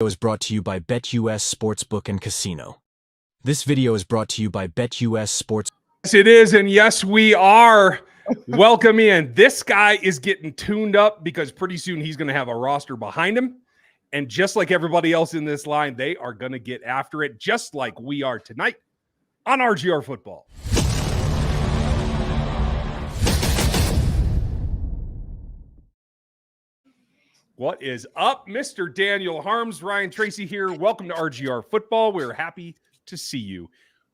Is brought to you by BetUS Sportsbook and Casino. This video is brought to you by BetUS Sports. Yes, it is, and yes, we are. Welcome in. This guy is getting tuned up because pretty soon he's going to have a roster behind him. And just like everybody else in this line, they are going to get after it, just like we are tonight on RGR Football. What is up, Mr. Daniel Harms? Ryan Tracy here. Welcome to RGR Football. We're happy to see you.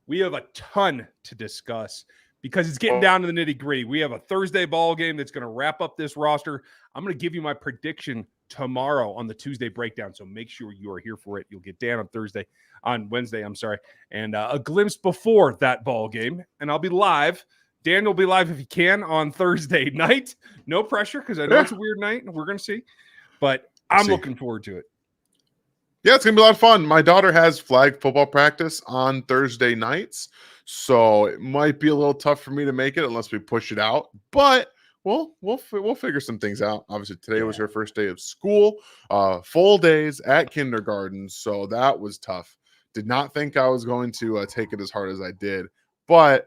We have a ton to discuss because it's getting down to the nitty-gritty. We have a Thursday ball game that's going to wrap up this roster. I'm going to give you my prediction tomorrow on the Tuesday breakdown, so make sure you are here for it. You'll get Dan on Wednesday, and a glimpse before that ball game, and I'll be live. Dan will be live if he can on Thursday night. No pressure because I know it's a weird night, and we're going to see. But I'm looking forward to it. Yeah, it's going to be a lot of fun. My daughter has flag football practice on Thursday nights, so it might be a little tough for me to make it unless we push it out. But we'll figure some things out. Obviously, today was her first day of school, full days at kindergarten, so that was tough. Did not think I was going to take it as hard as I did, but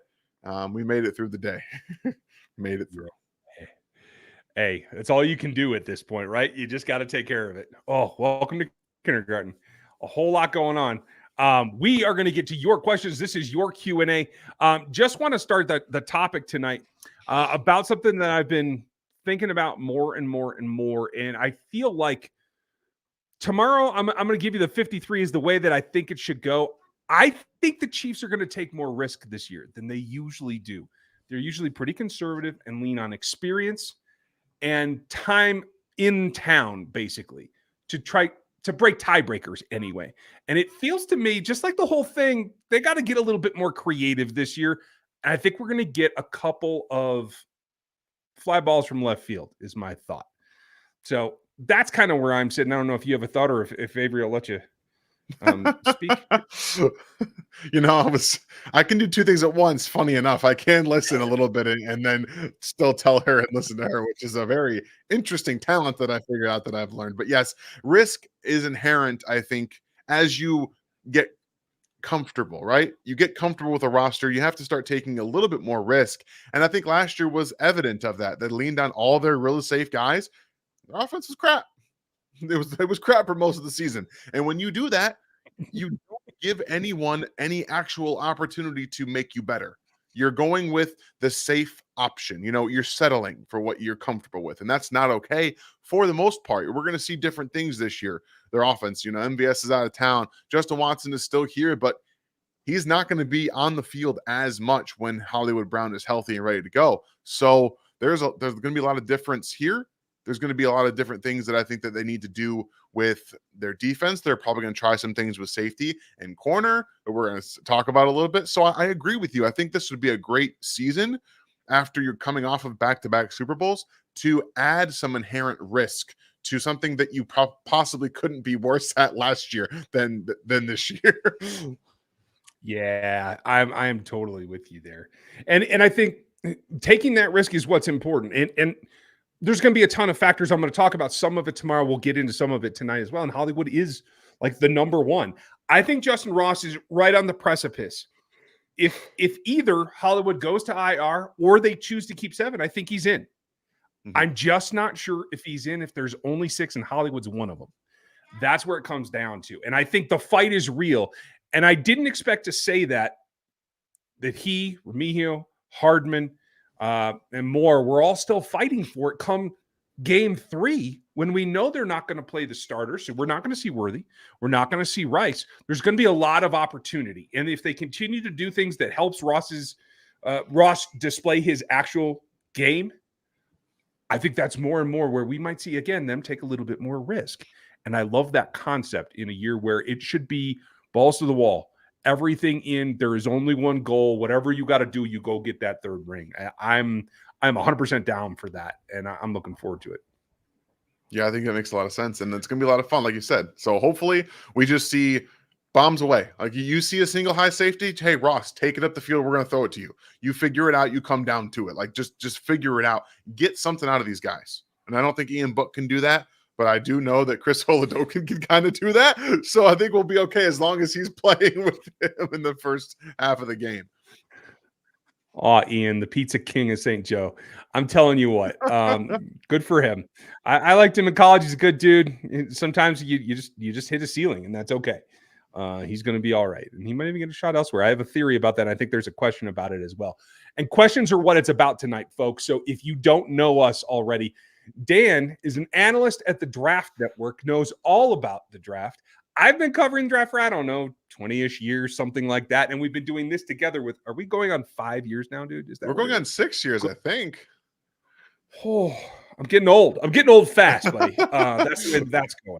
we made it through the day. Made it through. Hey, that's all you can do at this point, right? You just got to take care of it. Oh, welcome to kindergarten. A whole lot going on. We are going to get to your questions. This is your Q&A. Just want to start the topic tonight about something that I've been thinking about more and more and more. And I feel like tomorrow I'm going to give you the 53 is the way that I think it should go. I think the Chiefs are going to take more risk this year than they usually do. They're usually pretty conservative and lean on experience and time in town, basically, to try to break tiebreakers anyway. And it feels to me, just like the whole thing, they got to get a little bit more creative this year. And I think we're going to get a couple of fly balls from left field, is my thought. So that's kind of where I'm sitting. I don't know if you have a thought or if Avery will let you speak. I can do two things at once. Funny enough, I can listen a little bit and then still tell her and listen to her, which is a very interesting talent that I figured out that I've learned. But yes, risk is inherent, I think, as you get comfortable, right? You get comfortable with a roster, you have to start taking a little bit more risk. And I think last year was evident of that. They leaned on all their really safe guys. Their offense was crap. It was crap for most of the season. And when you do that, you don't give anyone any actual opportunity to make you better. You're going with the safe option. You're settling for what you're comfortable with. And that's not okay for the most part. We're going to see different things this year. Their offense, MVS is out of town. Justin Watson is still here, but he's not going to be on the field as much when Hollywood Brown is healthy and ready to go. So there's going to be a lot of difference here. There's going to be a lot of different things that I think that they need to do with their defense. They're probably going to try some things with safety and corner that we're going to talk about a little bit. So I agree with you. I think this would be a great season after you're coming off of back-to-back Super Bowls to add some inherent risk to something that you possibly couldn't be worse at last year than this year. Yeah, I am totally with you there. And I think taking that risk is what's important. And there's going to be a ton of factors. I'm going to talk about some of it tomorrow. We'll get into some of it tonight as well. And Hollywood is like the number one. I think Justyn Ross is right on the precipice. If either Hollywood goes to IR or they choose to keep 7, I think he's in. Mm-hmm. I'm just not sure if he's in if there's only 6 and Hollywood's one of them. That's where it comes down to. And I think the fight is real. And I didn't expect to say that he, Remigio, Hardman, and more, we're all still fighting for it come game 3 when we know they're not going to play the starters. So we're not going to see Worthy. We're not going to see Rice. There's going to be a lot of opportunity. And if they continue to do things that helps Ross display his actual game, I think that's more and more where we might see, again, them take a little bit more risk. And I love that concept in a year where it should be balls to the wall. Everything in, there is only one goal. Whatever you got to do, you go get that 3rd ring. I'm 100% down for that, and I'm looking forward to it. Yeah, I think that makes a lot of sense, and it's going to be a lot of fun, like you said. So hopefully we just see bombs away. Like you see a single high safety, hey, Ross, take it up the field. We're going to throw it to you. You figure it out. You come down to it. Like just figure it out. Get something out of these guys. And I don't think Ian Book can do that, but I do know that Chris Oladokun can kind of do that. So I think we'll be okay as long as he's playing with him in the first half of the game. Oh, Ian, the Pizza King of St. Joe. I'm telling you what, good for him. I liked him in college. He's a good dude. Sometimes you just hit a ceiling, and that's okay. He's going to be all right, and he might even get a shot elsewhere. I have a theory about that. I think there's a question about it as well. And questions are what it's about tonight, folks. So if you don't know us already, Dan is an analyst at the Draft Network, knows all about the draft. I've been covering draft for, I don't know, 20-ish years, something like that. And we've been doing this together with, are we going on 5 years now, dude? Is that We're going on 6 years, I think. Oh, I'm getting old. I'm getting old fast, buddy. That's the way that's going.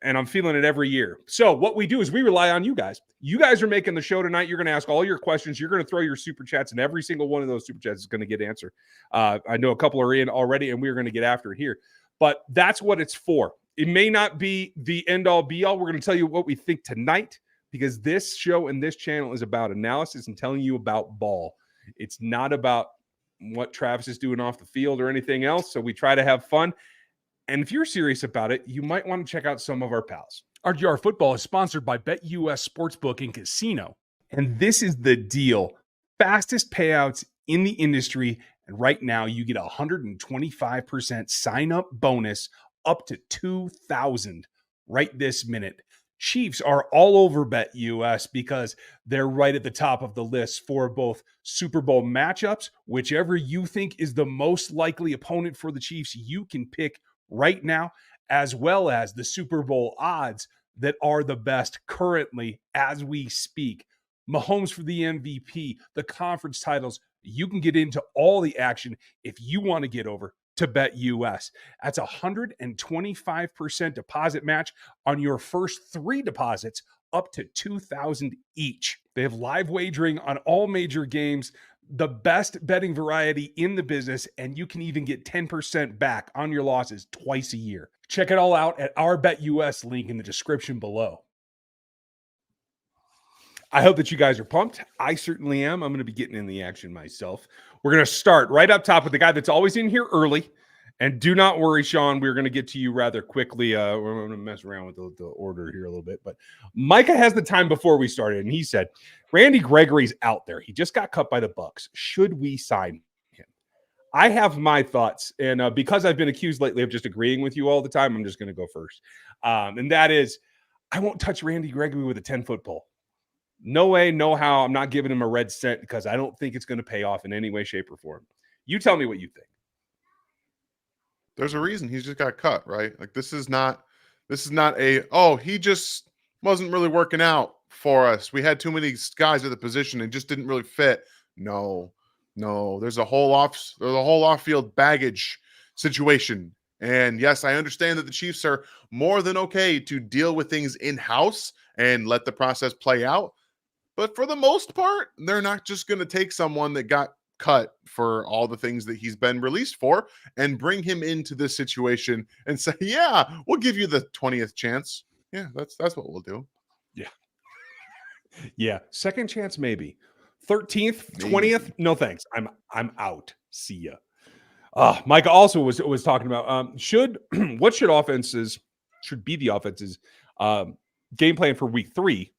And I'm feeling it every year. So what we do is we rely on you guys. You guys are making the show tonight. You're going to ask all your questions. You're going to throw your super chats, and every single one of those super chats is going to get answered. I know a couple are in already, and we're going to get after it here. But that's what it's for. It may not be the end-all, be-all. We're going to tell you what we think tonight, because this show and this channel is about analysis and telling you about ball. It's not about what Travis is doing off the field or anything else. So we try to have fun. And if you're serious about it, you might want to check out some of our pals. RGR Football is sponsored by BetUS Sportsbook and Casino. And this is the deal. Fastest payouts in the industry. And right now you get a 125% sign-up bonus up to $2,000 right this minute. Chiefs are all over BetUS because they're right at the top of the list for both Super Bowl matchups. Whichever you think is the most likely opponent for the Chiefs, you can pick right now, as well as the Super Bowl odds that are the best currently as we speak. Mahomes for the MVP, the conference titles. You can get into all the action if you want to get over to BetUS. That's a 125% deposit match on your first 3 deposits up to $2,000 each. They have live wagering on all major games, the best betting variety in the business, and you can even get 10% back on your losses twice a year. Check it all out at our BetUS link in the description below. I hope that you guys are pumped. I certainly am. I'm going to be getting in the action myself. We're going to start right up top with the guy that's always in here early. And do not worry, Sean, we're going to get to you rather quickly. We're going to mess around with the order here a little bit. But Micah has the time before we started, and he said, Randy Gregory's out there. He just got cut by the Bucs. Should we sign him? I have my thoughts. And because I've been accused lately of just agreeing with you all the time, I'm just going to go first. And that is, I won't touch Randy Gregory with a 10-foot pole. No way, no how. I'm not giving him a red cent because I don't think it's going to pay off in any way, shape, or form. You tell me what you think. There's a reason he's just got cut, right? Like this is not a, he just wasn't really working out for us. We had too many guys at the position and just didn't really fit. No. There's a whole off-field baggage situation. And yes, I understand that the Chiefs are more than okay to deal with things in-house and let the process play out. But for the most part, they're not just going to take someone that got cut for all the things that he's been released for and bring him into this situation and say, yeah, we'll give you the 20th chance. Yeah, that's what we'll do. Yeah. Yeah. Second chance, maybe. 13th, Maybe. 20th. No, thanks. I'm out. See ya. Micah also was talking about what should be the offenses game plan for week 3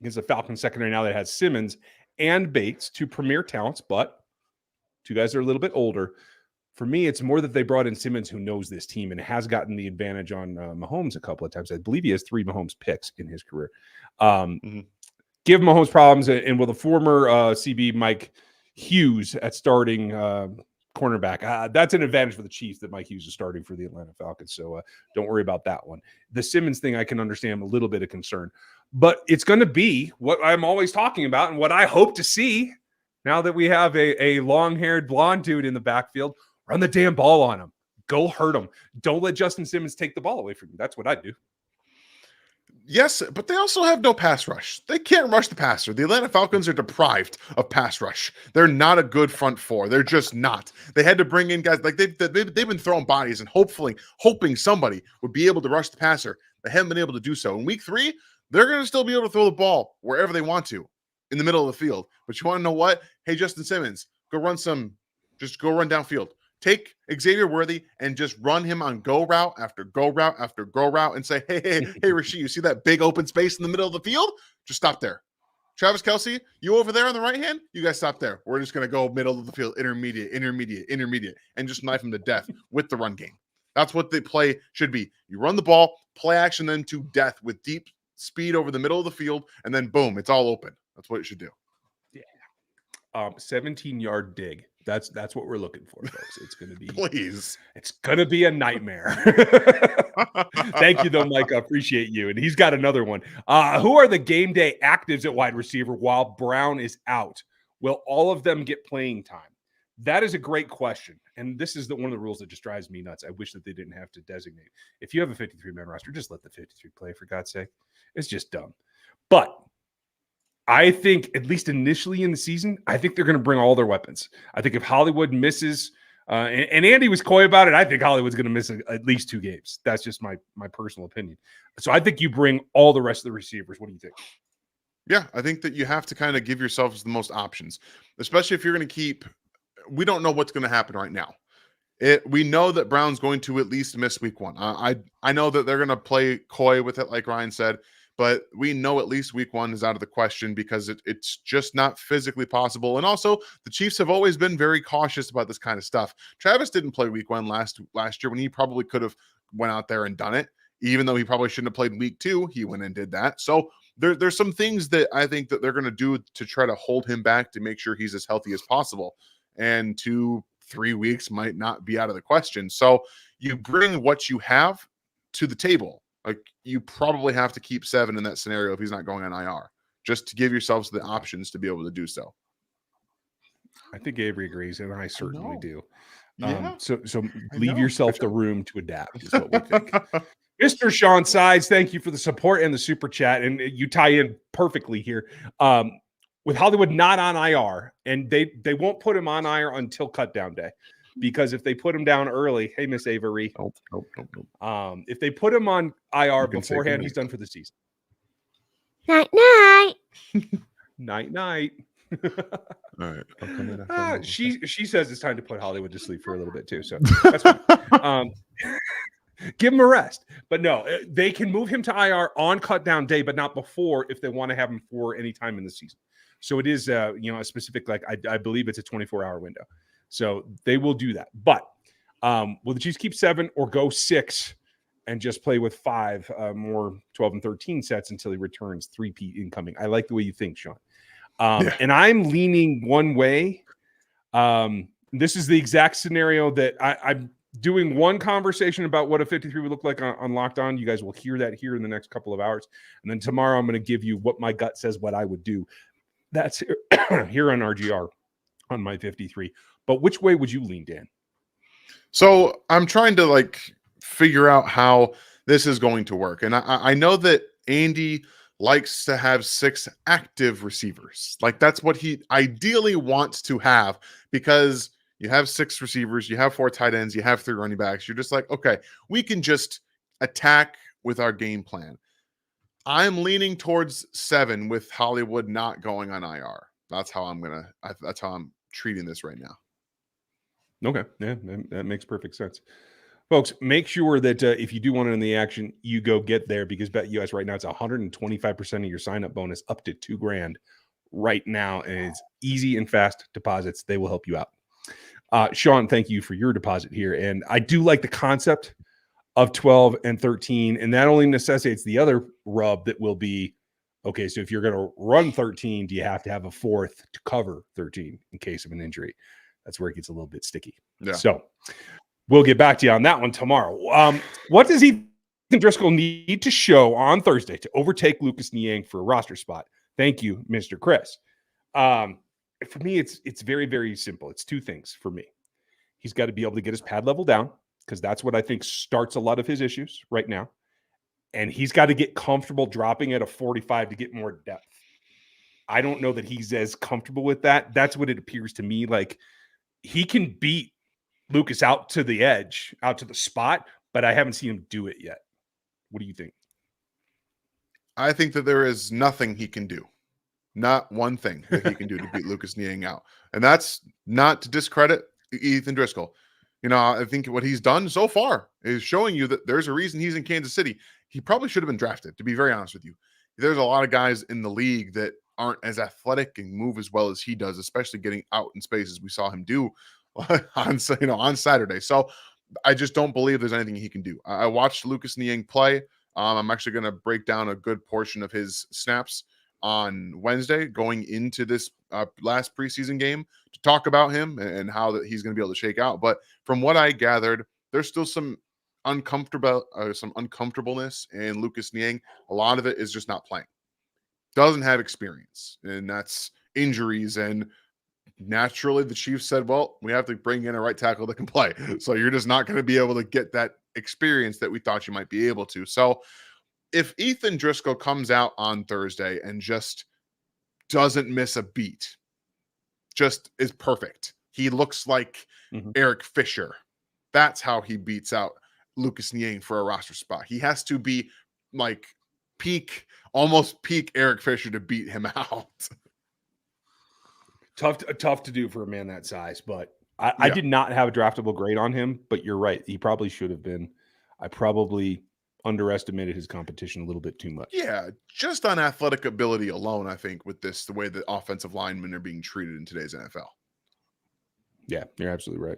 against the Falcons secondary now that has Simmons and Bates, 2 premier talents, but 2 guys are a little bit older. For me, it's more that they brought in Simmons, who knows this team and has gotten the advantage on Mahomes a couple of times. I believe he has 3 Mahomes picks in his career. Give Mahomes problems, and with a former CB Mike Hughes at starting cornerback, that's an advantage for the Chiefs that Mike Hughes is starting for the Atlanta Falcons. So don't worry about that one. The Simmons thing, I can understand a little bit of concern, but it's going to be what I'm always talking about and what I hope to see now that we have a long-haired blonde dude in the backfield. Run the damn ball on him. Go hurt him. Don't let Justin Simmons take the ball away from you. That's what I do. Yes, but they also have no pass rush. They can't rush the passer. The Atlanta Falcons are deprived of pass rush. They're not a good front four. They're just not. They had to bring in guys like they've been throwing bodies and hoping somebody would be able to rush the passer. They haven't been able to do so. In week 3, they're going to still be able to throw the ball wherever they want to in the middle of the field. But you want to know what? Hey, Justin Simmons, go run downfield. take Xavier Worthy and just run him on go route after go route after go route and say, hey, Rasheed, you see that big open space in the middle of the field? Just stop there. Travis Kelce, you over there on the right hand, you guys stop there. We're just going to go middle of the field, intermediate, and just knife him to death with the run game. That's what the play should be. You run the ball, play action then to death with deep speed over the middle of the field, and then boom, it's all open. That's what it should do. Yeah. 17-yard dig. That's what we're looking for, folks. It's going to be Please. It's going to be a nightmare. Thank you, though, Mike. I appreciate you. And he's got another one. Who are the game day actives at wide receiver while Brown is out? Will all of them get playing time? That is a great question. And this is one of the rules that just drives me nuts. I wish that they didn't have to designate. If you have a 53-man roster, just let the 53 play, for God's sake. It's just dumb. But I think, at least initially in the season, I think they're going to bring all their weapons. I think if Hollywood misses, and Andy was coy about it, I think Hollywood's going to miss at least 2 games. That's just my personal opinion. So I think you bring all the rest of the receivers. What do you think? Yeah, I think that you have to kind of give yourselves the most options, especially if you're going to keep – we don't know what's going to happen right now. We know that Brown's going to at least miss week 1. I know that they're going to play coy with it, like Ryan said, but we know at least week 1 is out of the question because it's just not physically possible. And also, the Chiefs have always been very cautious about this kind of stuff. Travis didn't play week 1 last year when he probably could have went out there and done it. Even though he probably shouldn't have played week 2, he went and did that. So there's some things that I think that they're going to do to try to hold him back to make sure he's as healthy as possible. And 2-3 weeks might not be out of the question. So you bring what you have to the table. Like, you probably have to keep 7 in that scenario if he's not going on IR, just to give yourselves the options to be able to do so. I think Avery agrees, and I certainly do. Yeah. So leave yourself the room to adapt is what we think. Mr. Sean Sides, thank you for the support and the super chat, and you tie in perfectly here. With Hollywood not on IR, and they won't put him on IR until cutdown day. Because if they put him down early, hey, Miss Avery. Nope. If they put him on IR beforehand, he's done for the season. Night. Night. All right. I'll come in She says it's time to put Hollywood to sleep for a little bit too. So that's fine. Give him a rest. But no, they can move him to IR on cutdown day, but not before if they want to have him for any time in the season. So it is a specific, like I believe it's a 24-hour window. So they will do that. But will the Chiefs keep 7 or go 6 and just play with 5 more 12 and 13 sets until he returns 3P incoming? I like the way you think, Sean. And I'm leaning one way. This is the exact scenario that I'm doing one conversation about what a 53 would look like on Locked On. You guys will hear that here in the next couple of hours. And then tomorrow I'm going to give you what my gut says what I would do. That's here on RGR on my 53. But which way would you lean, Dan? So I'm trying to figure out how this is going to work. And I know that Andy likes to have 6 active receivers. That's what he ideally wants to have, because you have 6 receivers, you have 4 tight ends, you have 3 running backs. You're just like, okay, we can just attack with our game plan. I'm leaning towards 7 with Hollywood not going on IR. That's how I'm treating this right now. Okay. Yeah, that makes perfect sense. Folks, make sure that if you do want it in the action, you go get there, because BetUS right now, it's 125% of your sign-up bonus up to $2,000 right now. And it's easy and fast deposits. They will help you out. Sean, thank you for your deposit here. And I do like the concept of 12 and 13. And that only necessitates the other rub that will be, okay, so if you're going to run 13, do you have to have a 4th to cover 13 in case of an injury? That's where it gets a little bit sticky. Yeah. So we'll get back to you on that one tomorrow. What does Ethan Driscoll need to show on Thursday to overtake Lucas Niang for a roster spot? Thank you, Mr. Chris. For me, it's very, very simple. It's 2 things for me. He's got to be able to get his pad level down, because that's what I think starts a lot of his issues right now. And he's got to get comfortable dropping at a 45 to get more depth. I don't know that he's as comfortable with that. That's what it appears to me like. He can beat Lucas out to the edge, out to the spot, but I haven't seen him do it yet. What do you think? I think that there is nothing he can do. Not one thing that he can do to beat Lucas Niang out. And that's not to discredit Ethan Driscoll. I think what he's done so far is showing you that there's a reason he's in Kansas City. He probably should have been drafted, to be very honest with you. There's a lot of guys in the league that aren't as athletic and move as well as he does, especially getting out in space as we saw him do on Saturday. So I just don't believe there's anything he can do. I watched Lucas Niang play. I'm actually going to break down a good portion of his snaps on Wednesday going into this last preseason game to talk about him and how that he's going to be able to shake out. But from what I gathered, there's still some uncomfortableness in Lucas Niang. A lot of it is just not playing. Doesn't have experience, and that's injuries. And naturally, the Chiefs said, well, we have to bring in a right tackle that can play. So you're just not going to be able to get that experience that we thought you might be able to. So if Ethan Driscoll comes out on Thursday and just doesn't miss a beat, just is perfect. He looks like Eric Fisher. That's how he beats out Lucas Niang for a roster spot. He has to be like almost peak Eric Fisher to beat him out. Tough to do for a man that size, but I did not have a draftable grade on him, but you're right. He probably should have been. I probably underestimated his competition a little bit too much. Yeah, just on athletic ability alone, I think, with the way the offensive linemen are being treated in today's NFL. Yeah, you're absolutely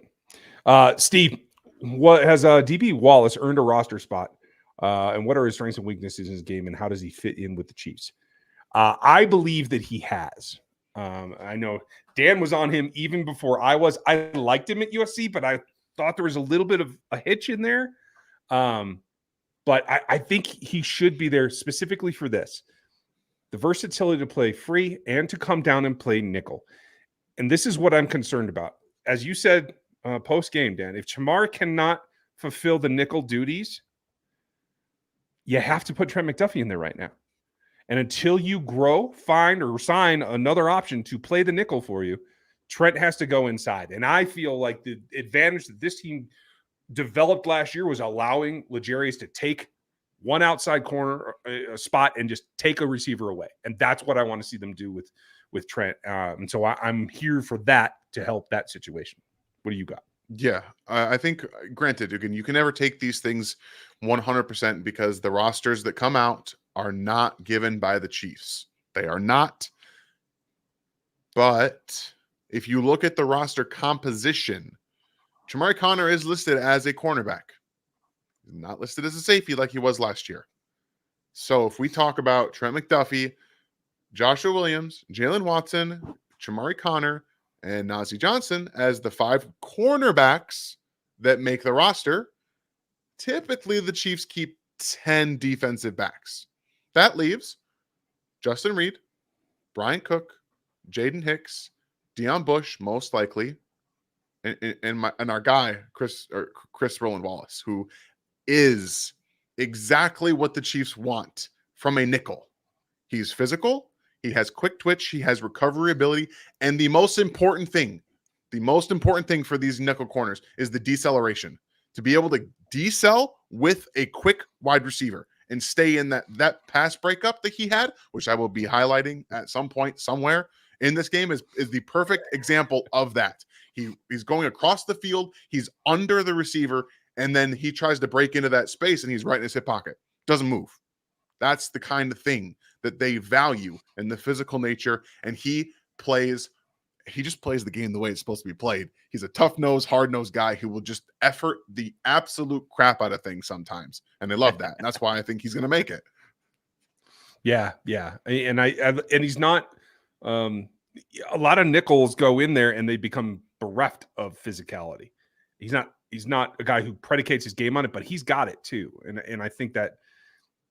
right. Steve, what has DB Wallace earned a roster spot? And what are his strengths and weaknesses in his game, and how does he fit in with the Chiefs? I believe that he has. I know Dan was on him even before I was. I liked him at USC, but I thought there was a little bit of a hitch in there. But I think he should be there specifically for this. The versatility to play free and to come down and play nickel. And this is what I'm concerned about. As you said post-game, Dan, if Chamar cannot fulfill the nickel duties, you have to put Trent McDuffie in there right now. And until you grow, find, or sign another option to play the nickel for you, Trent has to go inside. And I feel like the advantage that this team developed last year was allowing L'Jarius to take one outside corner spot and just take a receiver away. And that's what I want to see them do with Trent. And so I'm here for that to help that situation. What do you got? Yeah, I think, granted, again, you can never take these things 100% because the rosters that come out are not given by the Chiefs. They are not. But if you look at the roster composition, Chamari Connor is listed as a cornerback, not listed as a safety like he was last year. So if we talk about Trent McDuffie, Joshua Williams, Jalen Watson, Chamari Connor, and Najee Johnson as the 5 cornerbacks that make the roster, typically the Chiefs keep 10 defensive backs. That leaves Justin Reed, Brian Cook, Jaden Hicks, Deion Bush, most likely, and our guy, Chris Roland Wallace, who is exactly what the Chiefs want from a nickel. He's physical. He has quick twitch. He has recovery ability. And the most important thing for these nickel corners is the deceleration. To be able to decel with a quick wide receiver and stay in that pass breakup that he had, which I will be highlighting at some point somewhere in this game, is the perfect example of that. He's going across the field. He's under the receiver. And then he tries to break into that space and he's right in his hip pocket. Doesn't move. That's the kind of thing that they value in the physical nature. And he just plays the game the way it's supposed to be played. He's a tough-nosed, hard-nosed guy who will just effort the absolute crap out of things sometimes. And they love that. And that's why I think he's going to make it. Yeah. And he's not a lot of nickels go in there and they become bereft of physicality. He's not a guy who predicates his game on it, but he's got it too. And I think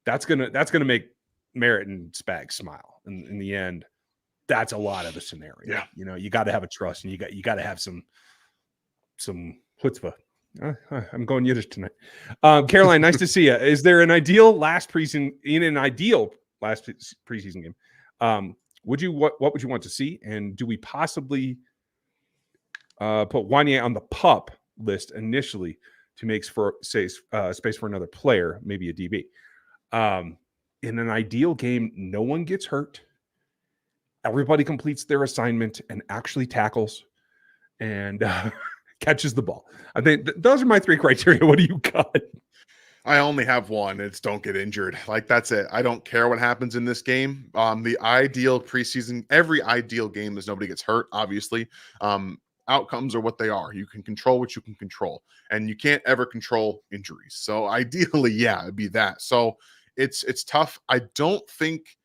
that's gonna make Merritt and Spags smile. In the end, that's a lot of the scenario. Yeah. You got to have a trust, and you got to have some chutzpah. I'm going Yiddish tonight. Caroline, nice to see you. Is there an ideal last preseason game? What would you want to see? And do we possibly put Wanye on the pup list initially to make space for another player, maybe a DB? In an ideal game, no one gets hurt. Everybody completes their assignment and actually tackles. And catches the ball. I think those are my 3 criteria. What do you got? I only have one. It's don't get injured. Like, that's it. I don't care what happens in this game. The ideal preseason, every ideal game is nobody gets hurt, obviously. Outcomes are what they are. You can control what you can control, and you can't ever control injuries. So ideally, yeah, it'd be that. So it's tough. I don't think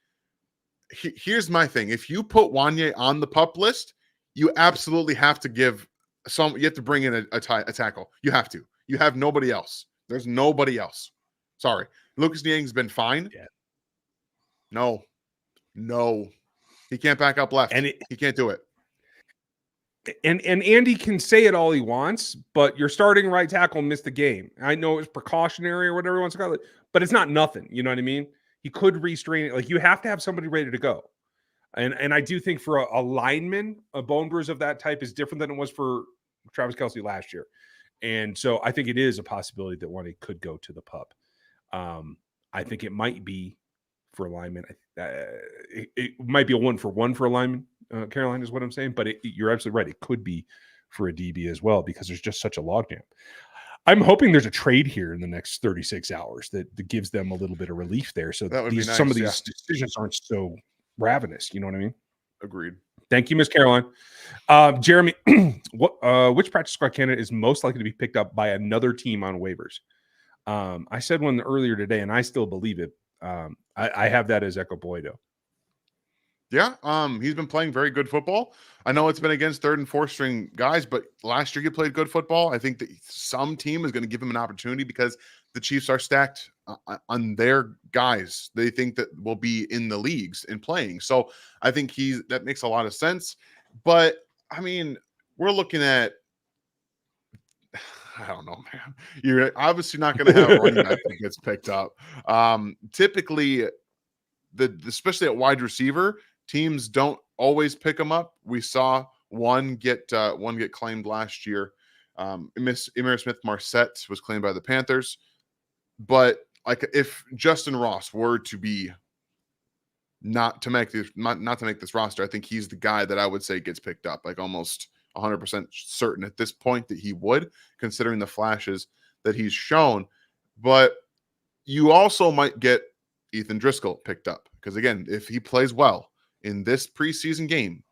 here's my thing. If you put Wanye on the PUP list, you absolutely have to give you have to bring in a tackle. You have to. You have nobody else. There's nobody else. Sorry. Lucas Niang's been fine. Yeah. No. He can't back up left. And he can't do it. And Andy can say it all he wants, but your starting right tackle missed the game. I know it's precautionary or whatever he wants to call it, but it's not nothing. You know what I mean? He could restrain it. Like, you have to have somebody ready to go. And I do think for a lineman, a bone bruise of that type is different than it was for Travis Kelce last year. And so I think it is a possibility that one could go to the PUP. I think it might be for a lineman. It might be a 1-for-1 for a lineman, Caroline, is what I'm saying. But you're absolutely right. It could be for a DB as well, because there's just such a logjam. I'm hoping there's a trade here in the next 36 hours that gives them a little bit of relief there. So that nice, some of these decisions aren't so ravenous. You know what I mean? Agreed. Thank you, Miss Caroline. Jeremy, which practice squad candidate is most likely to be picked up by another team on waivers? I said one earlier today, and I still believe it. I have that as Echo Boydo. Yeah, he's been playing very good football. I know it's been against 3rd and 4th string guys, but last year he played good football. I think that some team is going to give him an opportunity because the Chiefs are stacked on their guys. They think that will be in the leagues and playing. So I think that makes a lot of sense. But I mean, we're looking at, I don't know, man. You're obviously not going to have a running back that gets picked up. Typically, especially at wide receiver, teams don't always pick them up. We saw one get claimed last year. Emir Smith-Marset was claimed by the Panthers. But like, if Justyn Ross were to be not to make this roster, I think he's the guy that I would say gets picked up. Like, almost 100% certain at this point that he would, considering the flashes that he's shown. But you also might get Ethan Driscoll picked up, because again, if he plays well in this preseason game,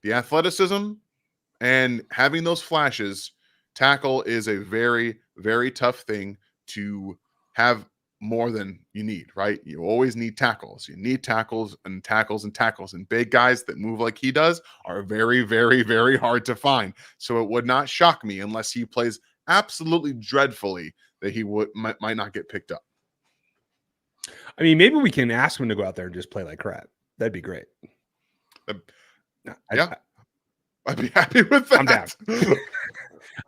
the athleticism and having those flashes, tackle is a very, very tough thing to have more than you need, right? You always need tackles. You need tackles and tackles and tackles. And big guys that move like he does are very, very, very hard to find. So it would not shock me, unless he plays absolutely dreadfully, that he might not get picked up. I mean, maybe we can ask him to go out there and just play like crap. That'd be great. I'd be happy with that. I'm down.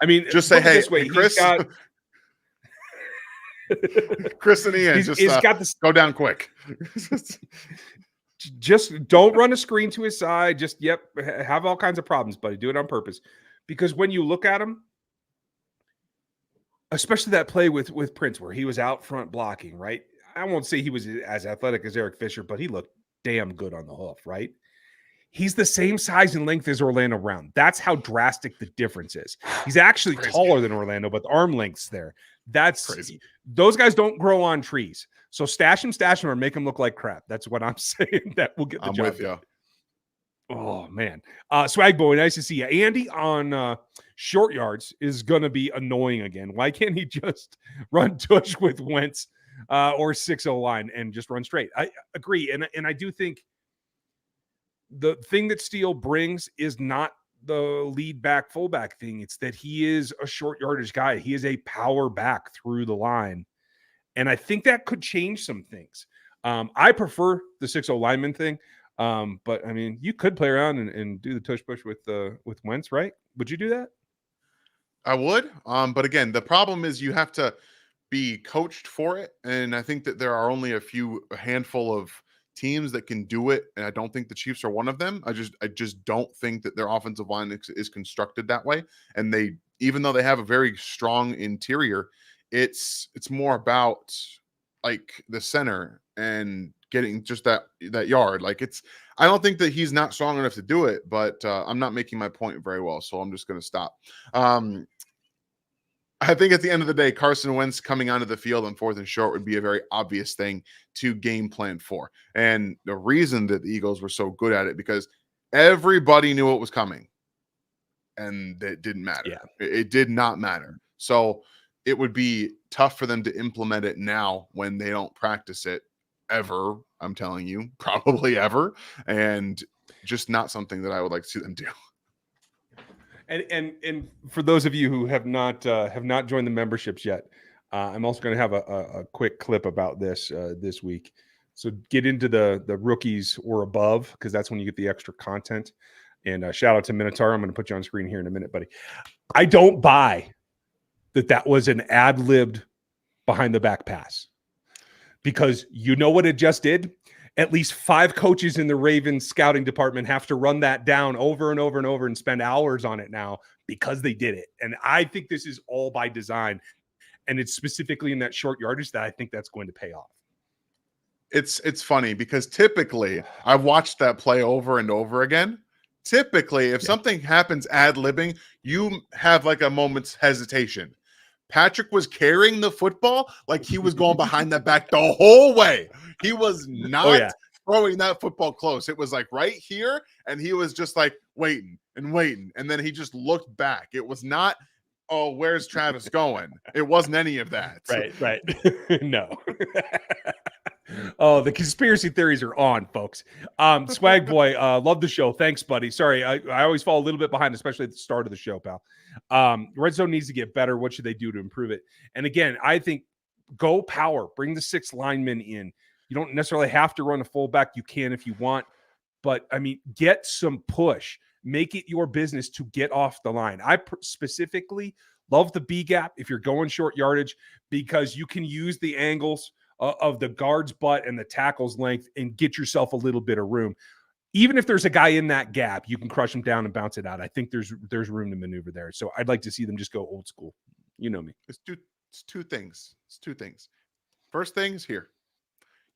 I mean, just say, hey, this way, Chris. Chris and Ian, he's got this. Go down quick. Just don't run a screen to his side. Just have all kinds of problems, buddy. Do it on purpose. Because when you look at him, especially that play with Prince where he was out front blocking, right? I won't say he was as athletic as Eric Fisher, but he looked damn good on the hoof, right? He's the same size and length as Orlando Brown. That's how drastic the difference is. He's actually taller than Orlando, but the arm length's there. That's crazy. Those guys don't grow on trees. So stash him, or make him look like crap. That's what I'm saying. That will get the job done. Oh, man. Swag Boy, nice to see you. Andy on short yards is going to be annoying again. Why can't he just run tush with Wentz or 6-0 line and just run straight? I agree. And I do think the thing that Steele brings is not the lead back fullback thing. It's that he is a short yardage guy. He is a power back through the line. And I think that could change some things. I prefer the 6-0 lineman thing. But I mean, you could play around and do the tush push with Wentz, right? Would you do that? I would. But again, the problem is you have to be coached for it. And I think that there are only a handful of teams that can do it, and I don't think the Chiefs are one of them. I just don't think that their offensive line is constructed that way. And they, even though they have a very strong interior, it's more about like the center and getting just that yard. Like I don't think that he's not strong enough to do it, but I'm not making my point very well, so I'm just going to stop. I think at the end of the day, Carson Wentz coming onto the field on 4th and short would be a very obvious thing to game plan for. And the reason that the Eagles were so good at it, because everybody knew it was coming and it didn't matter. Yeah. It did not matter. So it would be tough for them to implement it now when they don't practice it ever. I'm telling you, probably ever. And just not something that I would like to see them do. And for those of you who have not joined the memberships yet, I'm also going to have a quick clip about this this week. So get into the rookies or above, because that's when you get the extra content. And shout out to Minotaur. I'm going to put you on screen here in a minute, buddy. I don't buy that was an ad-libbed behind the back pass, because you know what it just did? At least 5 coaches in the Ravens scouting department have to run that down over and over and over and spend hours on it now because they did it. And I think this is all by design. And it's specifically in that short yardage that I think that's going to pay off. It's funny because typically I've watched that play over and over again. Typically, if something happens ad-libbing, you have like a moment's hesitation. Patrick was carrying the football like he was going behind the back the whole way. He was not throwing that football close. It was like right here, and he was just like waiting and waiting. And then he just looked back. It was not, oh, where's Travis going? It wasn't any of that. Right. No. Oh, the conspiracy theories are on, folks. Swag Boy, love the show. Thanks, buddy. Sorry, I always fall a little bit behind, especially at the start of the show, pal. Red zone needs to get better. What should they do to improve it? And again, I think go power. Bring the 6 linemen in. You don't necessarily have to run a fullback. You can if you want. But, I mean, get some push. Make it your business to get off the line. I specifically love the B gap if you're going short yardage, because you can use the angles of the guard's butt and the tackle's length and get yourself a little bit of room. Even if there's a guy in that gap, you can crush him down and bounce it out. I think there's room to maneuver there. So I'd like to see them just go old school. You know me. It's two things. It's 2 things. First thing is here.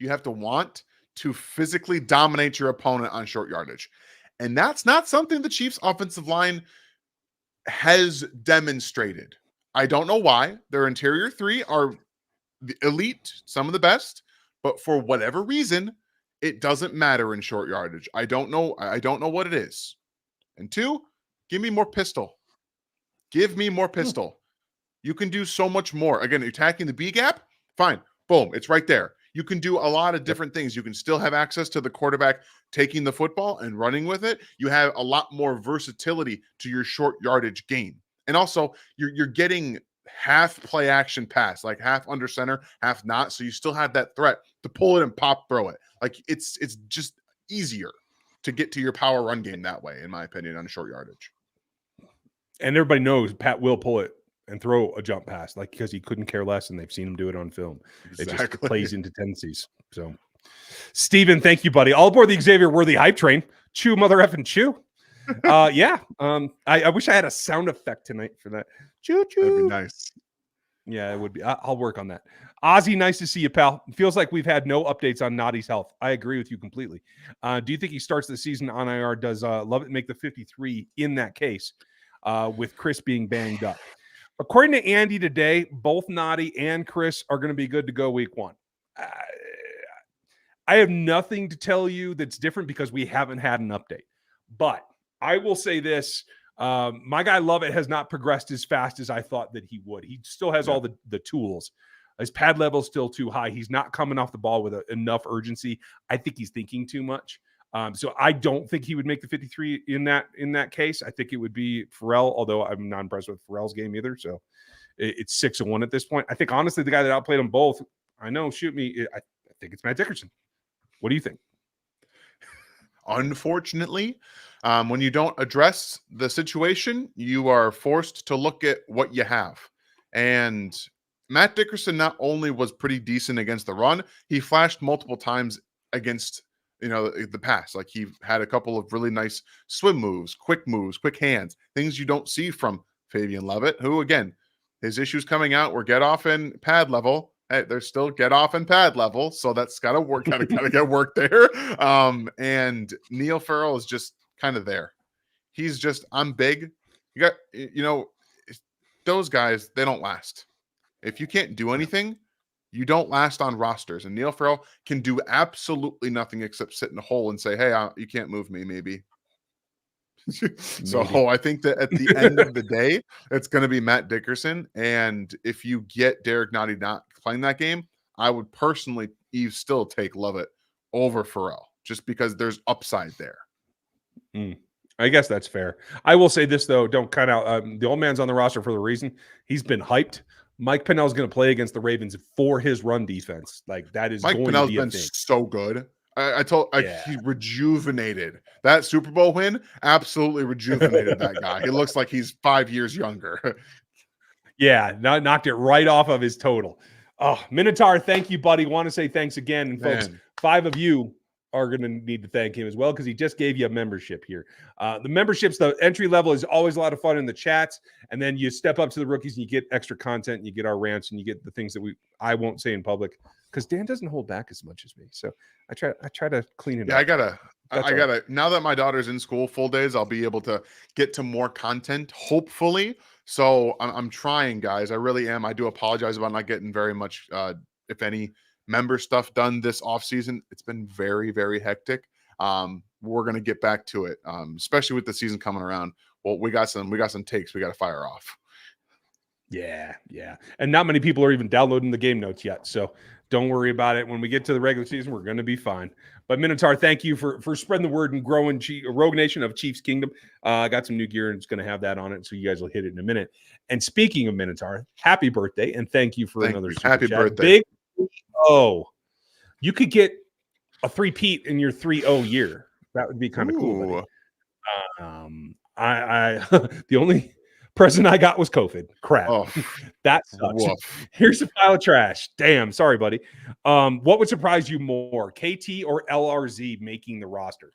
You have to want to physically dominate your opponent on short yardage. And that's not something the Chiefs offensive line has demonstrated. I don't know why. Their interior 3 are the elite, some of the best, but for whatever reason, it doesn't matter in short yardage. I don't know what it is. And 2, give me more pistol. Give me more pistol. You can do so much more. Again, attacking the B gap, fine. Boom, it's right there. You can do a lot of different things. You can still have access to the quarterback taking the football and running with it. You have a lot more versatility to your short yardage game. And also, you're getting half play action pass, like half under center, half not. So you still have that threat to pull it and pop throw it. Like it's just easier to get to your power run game that way, in my opinion, on short yardage. And everybody knows Pat will pull it and throw a jump pass, like, because he couldn't care less, and they've seen him do it on film. Exactly. It just plays into tendencies. So, Steven, thank you, buddy. All aboard the Xavier Worthy hype train. Chew, mother effing chew. I wish I had a sound effect tonight for that. Choo choo. That'd be nice. Yeah, it would be. I'll work on that. Ozzy, nice to see you, pal. It feels like we've had no updates on Noddy's health. I agree with you completely. Do you think he starts the season on IR? Does Lovett make the 53 in that case, with Chris being banged up? According to Andy today, both Noddy and Chris are going to be good to go week 1. I have nothing to tell you that's different because we haven't had an update. But I will say this. My guy Lovett has not progressed as fast as I thought that he would. He still has all the tools. His pad level is still too high. He's not coming off the ball with enough urgency. I think he's thinking too much. So I don't think he would make the 53 in that case. I think it would be Pharrell, although I'm not impressed with Pharrell's game either. So it's 6-1 at this point. I think, honestly, the guy that outplayed them both, I know, shoot me, I think it's Matt Dickerson. What do you think? Unfortunately, when you don't address the situation, you are forced to look at what you have. And Matt Dickerson not only was pretty decent against the run, he flashed multiple times against the pass. Like, he had a couple of really nice swim moves, quick hands, things you don't see from Fabian Lovett, who, again, his issues coming out were get off and pad level, Hey, there's still get off and pad level, so that's gotta work, gotta get work there. And Neil Farrell is just kind of there. He's just, I'm big. You got, those guys, they don't last. If you can't do anything, you don't last on rosters. And Neil Farrell can do absolutely nothing except sit in a hole and say, hey, you can't move me, maybe. So I think that at the end of the day, it's going to be Matt Dickerson. And if you get Derek Nottie not playing that game, I would personally still take Lovett over Farrell just because there's upside there. I guess that's fair. I will say this, though. Don't cut out. The old man's on the roster for the reason. He's been hyped. Mike Pennell's going to play against the Ravens for his run defense. Like, that is Mike going Pennell's to be a been thing. so good. He rejuvenated. That Super Bowl win absolutely rejuvenated that guy. He looks like he's 5 years younger. Yeah, knocked it right off of his total. Oh, Minotaur, thank you, buddy. Want to say thanks again. And folks, 5 of you are going to need to thank him as well because he just gave you a membership here. The memberships, the entry level is always a lot of fun in the chats. And then you step up to the rookies and you get extra content and you get our rants and you get the things that I won't say in public because Dan doesn't hold back as much as me. So I try to clean it up. I gotta, now that my daughter's in school full days, I'll be able to get to more content, hopefully. So I'm trying, guys. I really am. I do apologize about not getting very much, if any, member stuff done this off season. It's been very, very hectic. We're going to get back to it. Especially with the season coming around. Well, we got some takes we got to fire off. Yeah. And not many people are even downloading the game notes yet. So don't worry about it. When we get to the regular season, we're going to be fine. But Minotaur, thank you for spreading the word and growing Rogue Nation of Chiefs Kingdom. I got some new gear and it's going to have that on it. So you guys will hit it in a minute. And speaking of Minotaur, happy birthday. And thank you for another happy chat. birthday. Big you could get a 3-peat in your 3-0 year. That would be kind of cool, buddy. The only present I got was COVID. Crap. Oh, that sucks. Here's a pile of trash. Damn. Sorry, buddy. What would surprise you more, KT or LRZ making the roster?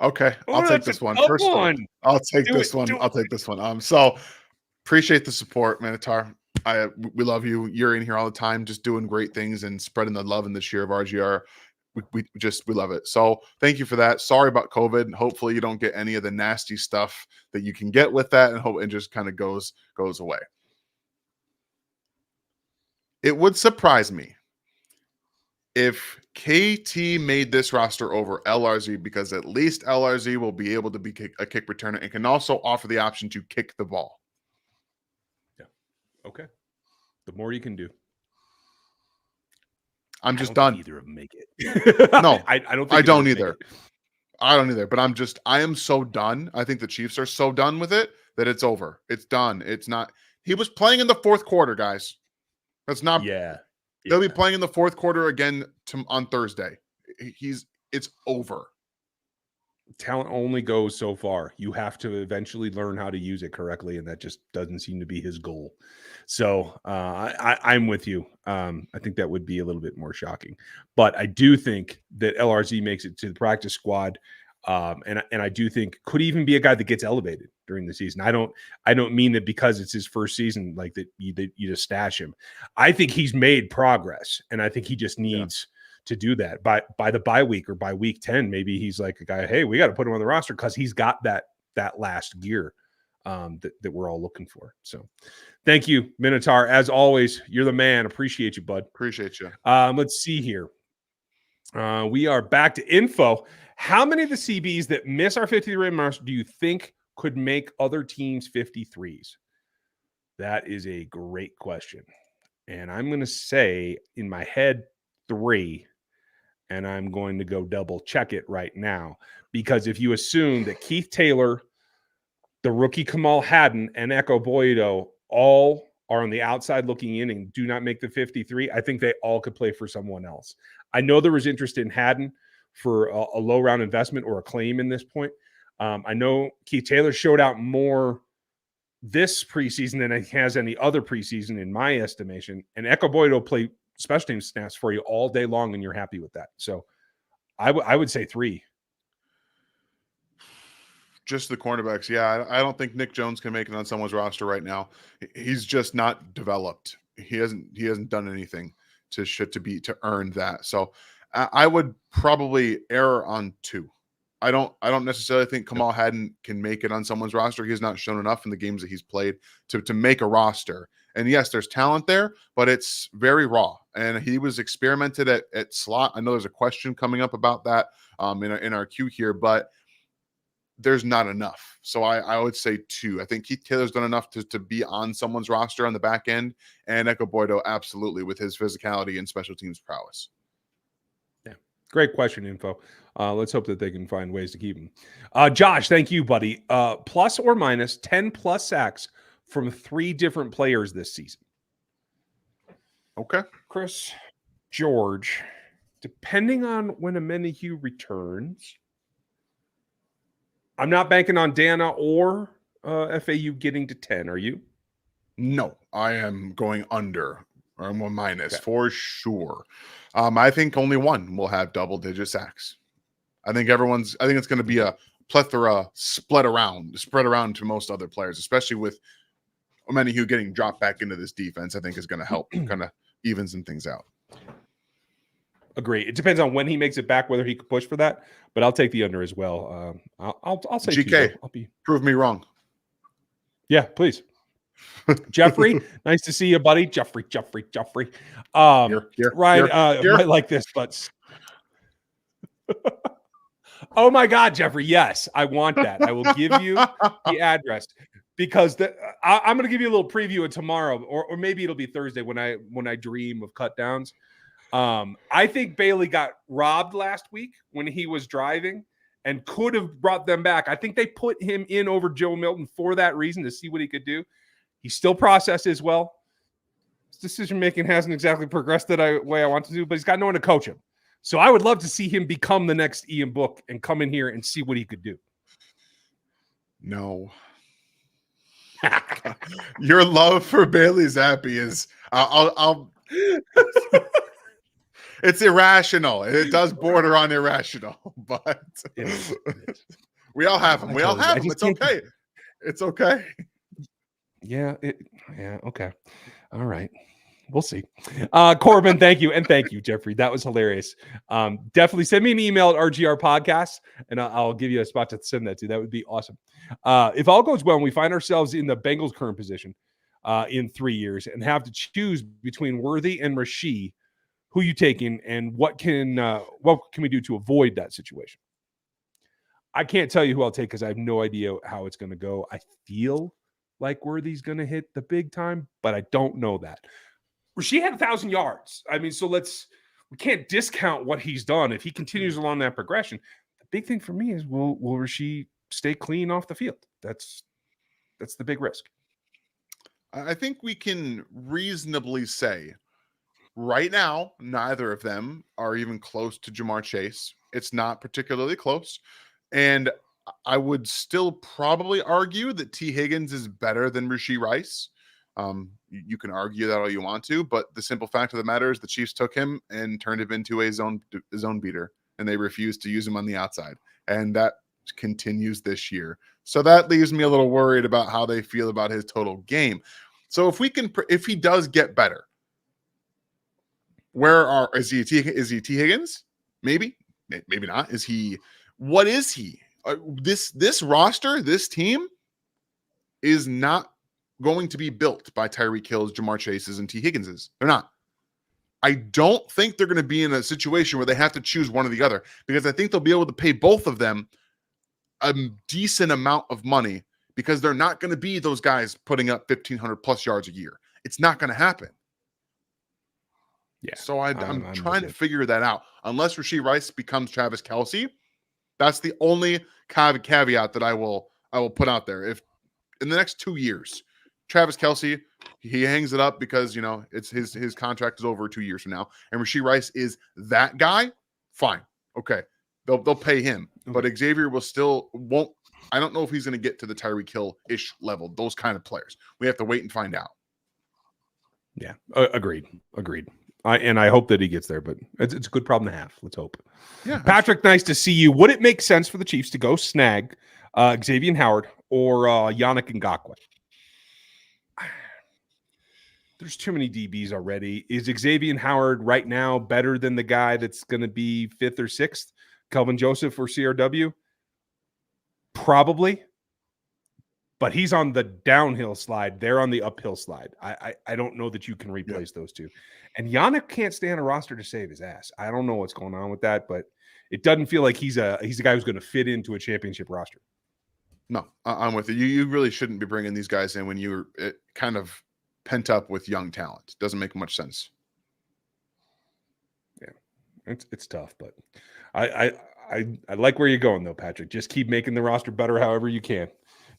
Okay, I'll take this one. First one. I'll take this one. So appreciate the support, Minotaur. We love you. You're in here all the time, just doing great things and spreading the love in this year of RGR. We love it. So thank you for that. Sorry about COVID. Hopefully you don't get any of the nasty stuff that you can get with that, and just kind of goes away. It would surprise me if KT made this roster over LRZ, because at least LRZ will be able to be a kick returner and can also offer the option to kick the ball. Okay. The more you can do. I'm just done. Either of them make it. No, I don't. I don't either. I don't either. But I am so done. I think the Chiefs are so done with it that it's over. It's done. It's not. He was playing in the fourth quarter, guys. That's not. Yeah. They'll be playing in the fourth quarter again on Thursday. It's over. Talent only goes so far. You have to eventually learn how to use it correctly, and that just doesn't seem to be his goal. So I'm with you. I think that would be a little bit more shocking, but I do think that LRZ makes it to the practice squad, and I do think could even be a guy that gets elevated during the season. I don't mean that because it's his first season, like that you just stash him. I think he's made progress, and I think he just needs. Yeah. To do that by the bye week or by week 10, maybe he's like a guy, hey, we got to put him on the roster because he's got that last gear that we're all looking for. So thank you, Minotaur. As always, you're the man. Appreciate you, bud. Appreciate you. Let's see here. We are back to info. How many of the CBs that miss our 53 marks do you think could make other teams 53s? That is a great question. And I'm going to say in my head 3. And I'm going to go double check it right now, because if you assume that Keith Taylor, the rookie Kamal Hadden, and Echo Boyedo all are on the outside looking in and do not make the 53, I think they all could play for someone else. I know there was interest in Hadden for a low round investment or a claim in this point. I know Keith Taylor showed out more this preseason than he has any other preseason in my estimation. And Echo Boyedo played special team snaps for you all day long, and you're happy with that. So I would say 3. Just the cornerbacks. Yeah, I don't think Nick Jones can make it on someone's roster right now. He's just not developed. He hasn't done anything to earn that. So I would probably err on 2. I don't necessarily think Kamal Hadden can make it on someone's roster. He's not shown enough in the games that he's played to make a roster. And yes, there's talent there, but it's very raw. And he was experimented at slot. I know there's a question coming up about that in our queue here, but there's not enough. So I would say 2. I think Keith Taylor's done enough to be on someone's roster on the back end, and Eko Boydo absolutely with his physicality and special teams prowess. Yeah, great question, Info. Let's hope that they can find ways to keep him. Josh, thank you, buddy. Plus or minus 10 plus sacks from 3 different players this season. Okay. Chris, George, depending on when Amenahue returns, I'm not banking on Dana or FAU getting to 10. Are you? No, I am going under. Or I'm going minus for sure. I think only one will have double-digit sacks. I think it's going to be a plethora spread around to most other players, especially with Amenahue getting dropped back into this defense. I think is going to help kind of even some things out. Agree. It depends on when he makes it back, whether he could push for that. But I'll take the under as well. I'll say GK. Prove me wrong. Yeah, please. Jeffrey, nice to see you, buddy. Jeffrey. Ryan, might like this, but oh my God, Jeffrey. Yes, I want that. I will give you the address because I'm going to give you a little preview of tomorrow, or maybe it'll be Thursday when I dream of cutdowns. I think Bailey got robbed last week when he was driving and could have brought them back. I think they put him in over Joe Milton for that reason, to see what he could do. He still processes well. His decision-making hasn't exactly progressed the way I want to do, but he's got no one to coach him. So I would love to see him become the next Ian Book and come in here and see what he could do. No. Your love for Bailey Zappe is I'll it's irrational. It does border on irrational, but it is. We all have them. It's okay. It's okay. Yeah. Okay. All right. We'll see. Corbin, thank you. And thank you, Jeffrey. That was hilarious. Definitely send me an email at RGR Podcast, and I'll give you a spot to send that to. That would be awesome. If all goes well and we find ourselves in the Bengals' current position in 3 years and have to choose between Worthy and Rasheed, who you taking, and what can we do to avoid that situation? I can't tell you who I'll take because I have no idea how it's going to go. I feel like Worthy's going to hit the big time, but I don't know that. Rasheed had 1,000 yards. I mean, we can't discount what he's done. If he continues along that progression, the big thing for me is will Rasheed stay clean off the field? That's the big risk. I think we can reasonably say right now, neither of them are even close to Jamar Chase. It's not particularly close. And I would still probably argue that T. Higgins is better than Rashee Rice. You can argue that all you want to, but the simple fact of the matter is the Chiefs took him and turned him into a zone beater, and they refused to use him on the outside. And that continues this year. So that leaves me a little worried about how they feel about his total game. So if he does get better, is he T. Higgins? Maybe not. What is he? This roster, this team is not going to be built by Tyreek Hill's, Jamar Chase's, and T. Higgins's. They're not. I don't think they're going to be in a situation where they have to choose one or the other, because I think they'll be able to pay both of them a decent amount of money, because they're not going to be those guys putting up 1,500 plus yards a year. It's not going to happen. Yeah. So I'm trying to figure that out. Unless Rashee Rice becomes Travis Kelce, that's the only caveat that I will put out there. If in the next 2 years, Travis Kelce, he hangs it up because, it's his contract is over 2 years from now, and Rashee Rice is that guy, fine. Okay. They'll pay him. But Xavier won't. I don't know if he's going to get to the Tyreek Hill-ish level, those kind of players. We have to wait and find out. Yeah. Agreed. I hope that he gets there, but it's a good problem to have. Let's hope. Yeah. Patrick, nice to see you. Would it make sense for the Chiefs to go snag Xavier Howard or Yannick Ngakoue. There's too many DBs already. Is Xavier Howard right now better than the guy that's going to be 5th or 6th, Kelvin Joseph or CRW? Probably. But he's on the downhill slide. They're on the uphill slide. I don't know that you can replace those two. And Yannick can't stay on a roster to save his ass. I don't know what's going on with that, but it doesn't feel like he's a guy who's going to fit into a championship roster. No, I'm with you. You really shouldn't be bringing these guys in when you're kind of pent up with young talent. Doesn't make much sense. Yeah, it's tough, but I like where you're going though, Patrick. Just keep making the roster better however you can.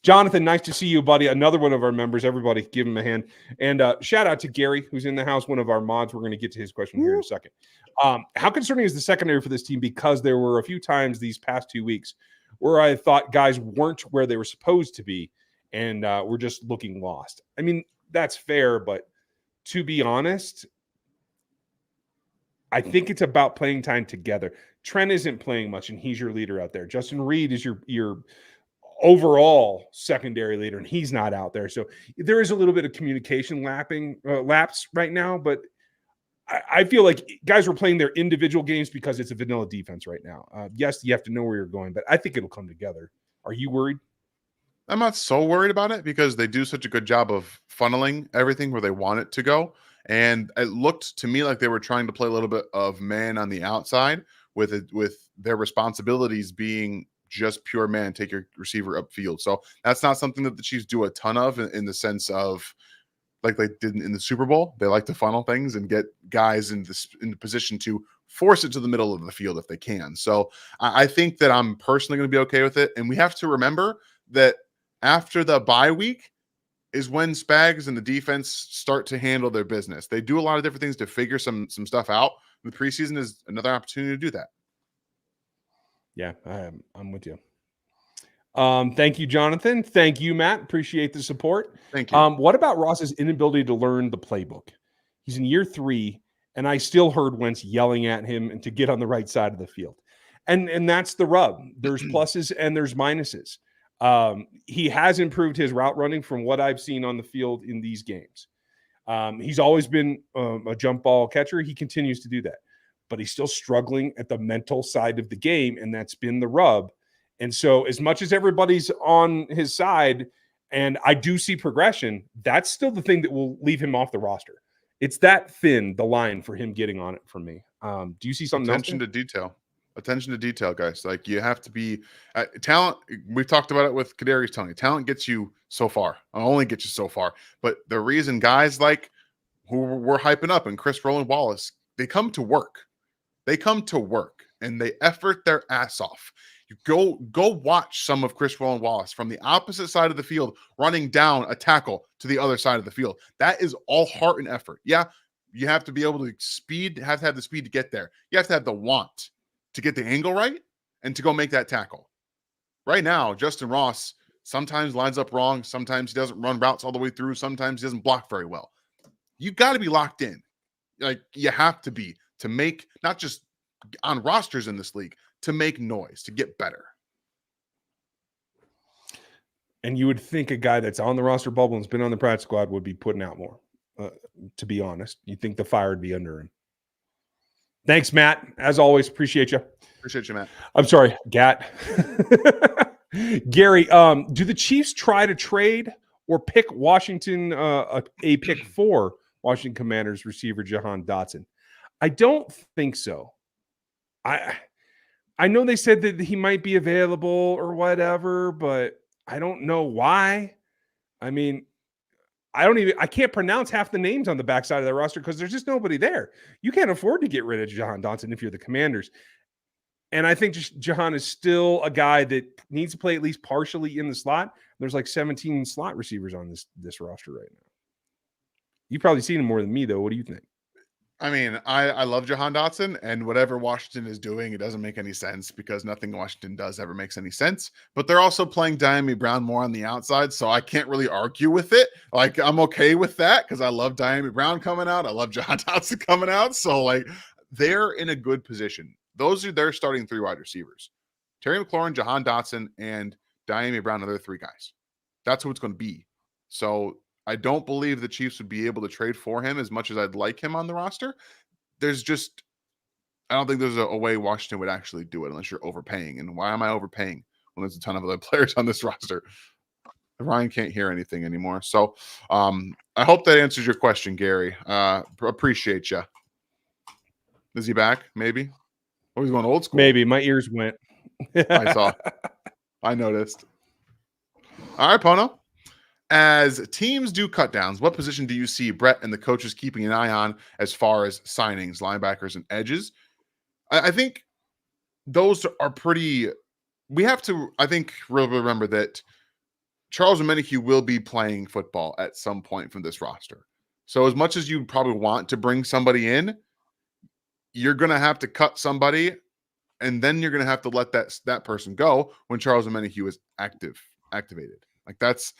Jonathan, nice to see you, buddy. Another one of our members. Everybody give him a hand. And shout out to Gary, who's in the house, one of our mods. We're going to get to his question here in a second. How concerning is the secondary for this team? Because there were a few times these past 2 weeks where I thought guys weren't where they were supposed to be, and we're just looking lost. I mean, that's fair, but to be honest, I think it's about playing time together. Trent isn't playing much, and he's your leader out there. Justin Reed is your overall secondary leader, and he's not out there. So there is a little bit of communication lapse right now, but I feel like guys were playing their individual games because it's a vanilla defense right now. Yes, you have to know where you're going, but I think it'll come together. Are you worried? I'm not so worried about it because they do such a good job of funneling everything where they want it to go. And it looked to me like they were trying to play a little bit of man on the outside with their responsibilities being just pure man, take your receiver upfield. So that's not something that the Chiefs do a ton of in the sense of like they did in the Super Bowl. They like to funnel things and get guys in the position to force it to the middle of the field if they can. So I think that I'm personally going to be okay with it. And we have to remember that after the bye week is when Spags and the defense start to handle their business. They do a lot of different things to figure some stuff out. The preseason is another opportunity to do that. Yeah, I'm with you. Thank you, Jonathan. Thank you, Matt. Appreciate the support. Thank you. What about Ross's inability to learn the playbook? He's in year 3, and I still heard Wentz yelling at him and to get on the right side of the field. And that's the rub. There's pluses and there's minuses. He has improved his route running from what I've seen on the field in these games. He's always been a jump ball catcher. He continues to do that. But he's still struggling at the mental side of the game, and that's been the rub. And so as much as everybody's on his side, and I do see progression, that's still the thing that will leave him off the roster. It's that thin, the line for him getting on it for me. Do you see something Attention to detail. Attention to detail, guys. Like you have to be talent. We've talked about it with Kadarius Toney. Talent gets you so far. Only gets you so far. But the reason guys like who we're hyping up and Chris Rowland Wallace, they come to work. They come to work and they effort their ass off. You go watch some of Chris Rowland Wallace from the opposite side of the field running down a tackle to the other side of the field. That is all heart and effort. Yeah, you have to be able to have the speed to get there. You have to have the want to get the angle right and to go make that tackle. Right now, Justyn Ross sometimes lines up wrong. Sometimes he doesn't run routes all the way through. Sometimes he doesn't block very well. You got to be locked in. Like you have to be to make not just on rosters in this league, to make noise, to get better. And you would think a guy that's on the roster bubble and's been on the practice squad would be putting out more, to be honest. You'd think the fire would be under him. Thanks, Matt. As always, appreciate you. Appreciate you, Matt. I'm sorry, Gat. Gary, do the Chiefs try to trade or pick Washington, a pick for Washington Commanders receiver Jahan Dotson? I don't think so. I know they said that he might be available or whatever, but I don't know why. I mean, I can't pronounce half the names on the backside of the roster because there's just nobody there. You can't afford to get rid of Jahan Dotson if you're the Commanders. And I think Jahan is still a guy that needs to play at least partially in the slot. There's like 17 slot receivers on this roster right now. You've probably seen him more than me, though. What do you think? I mean, I love Jahan Dotson, and whatever Washington is doing, it doesn't make any sense because nothing Washington does ever makes any sense. But they're also playing Diami Brown more on the outside, so I can't really argue with it. Like, I'm okay with that because I love Diami Brown coming out. I love Jahan Dotson coming out. So, like, they're in a good position. Those are their starting 3 wide receivers. Terry McLaurin, Jahan Dotson, and Diami Brown, another 3 guys. That's who it's going to be. So I don't believe the Chiefs would be able to trade for him as much as I'd like him on the roster. I don't think there's a way Washington would actually do it unless you're overpaying. And why am I overpaying when there's a ton of other players on this roster? Ryan can't hear anything anymore. So I hope that answers your question, Gary. Appreciate you. Is he back? Maybe. Oh, he's going old school. Maybe. My ears went. I saw. I noticed. All right, Pono. As teams do cutdowns, what position do you see Brett and the coaches keeping an eye on as far as signings, linebackers, and edges? I think those are pretty. We have to, I think, really remember that Charles Omenihu will be playing football at some point from this roster. So as much as you probably want to bring somebody in, you're going to have to cut somebody, and then you're going to have to let that person go when Charles Omenihu is activated. Like that's.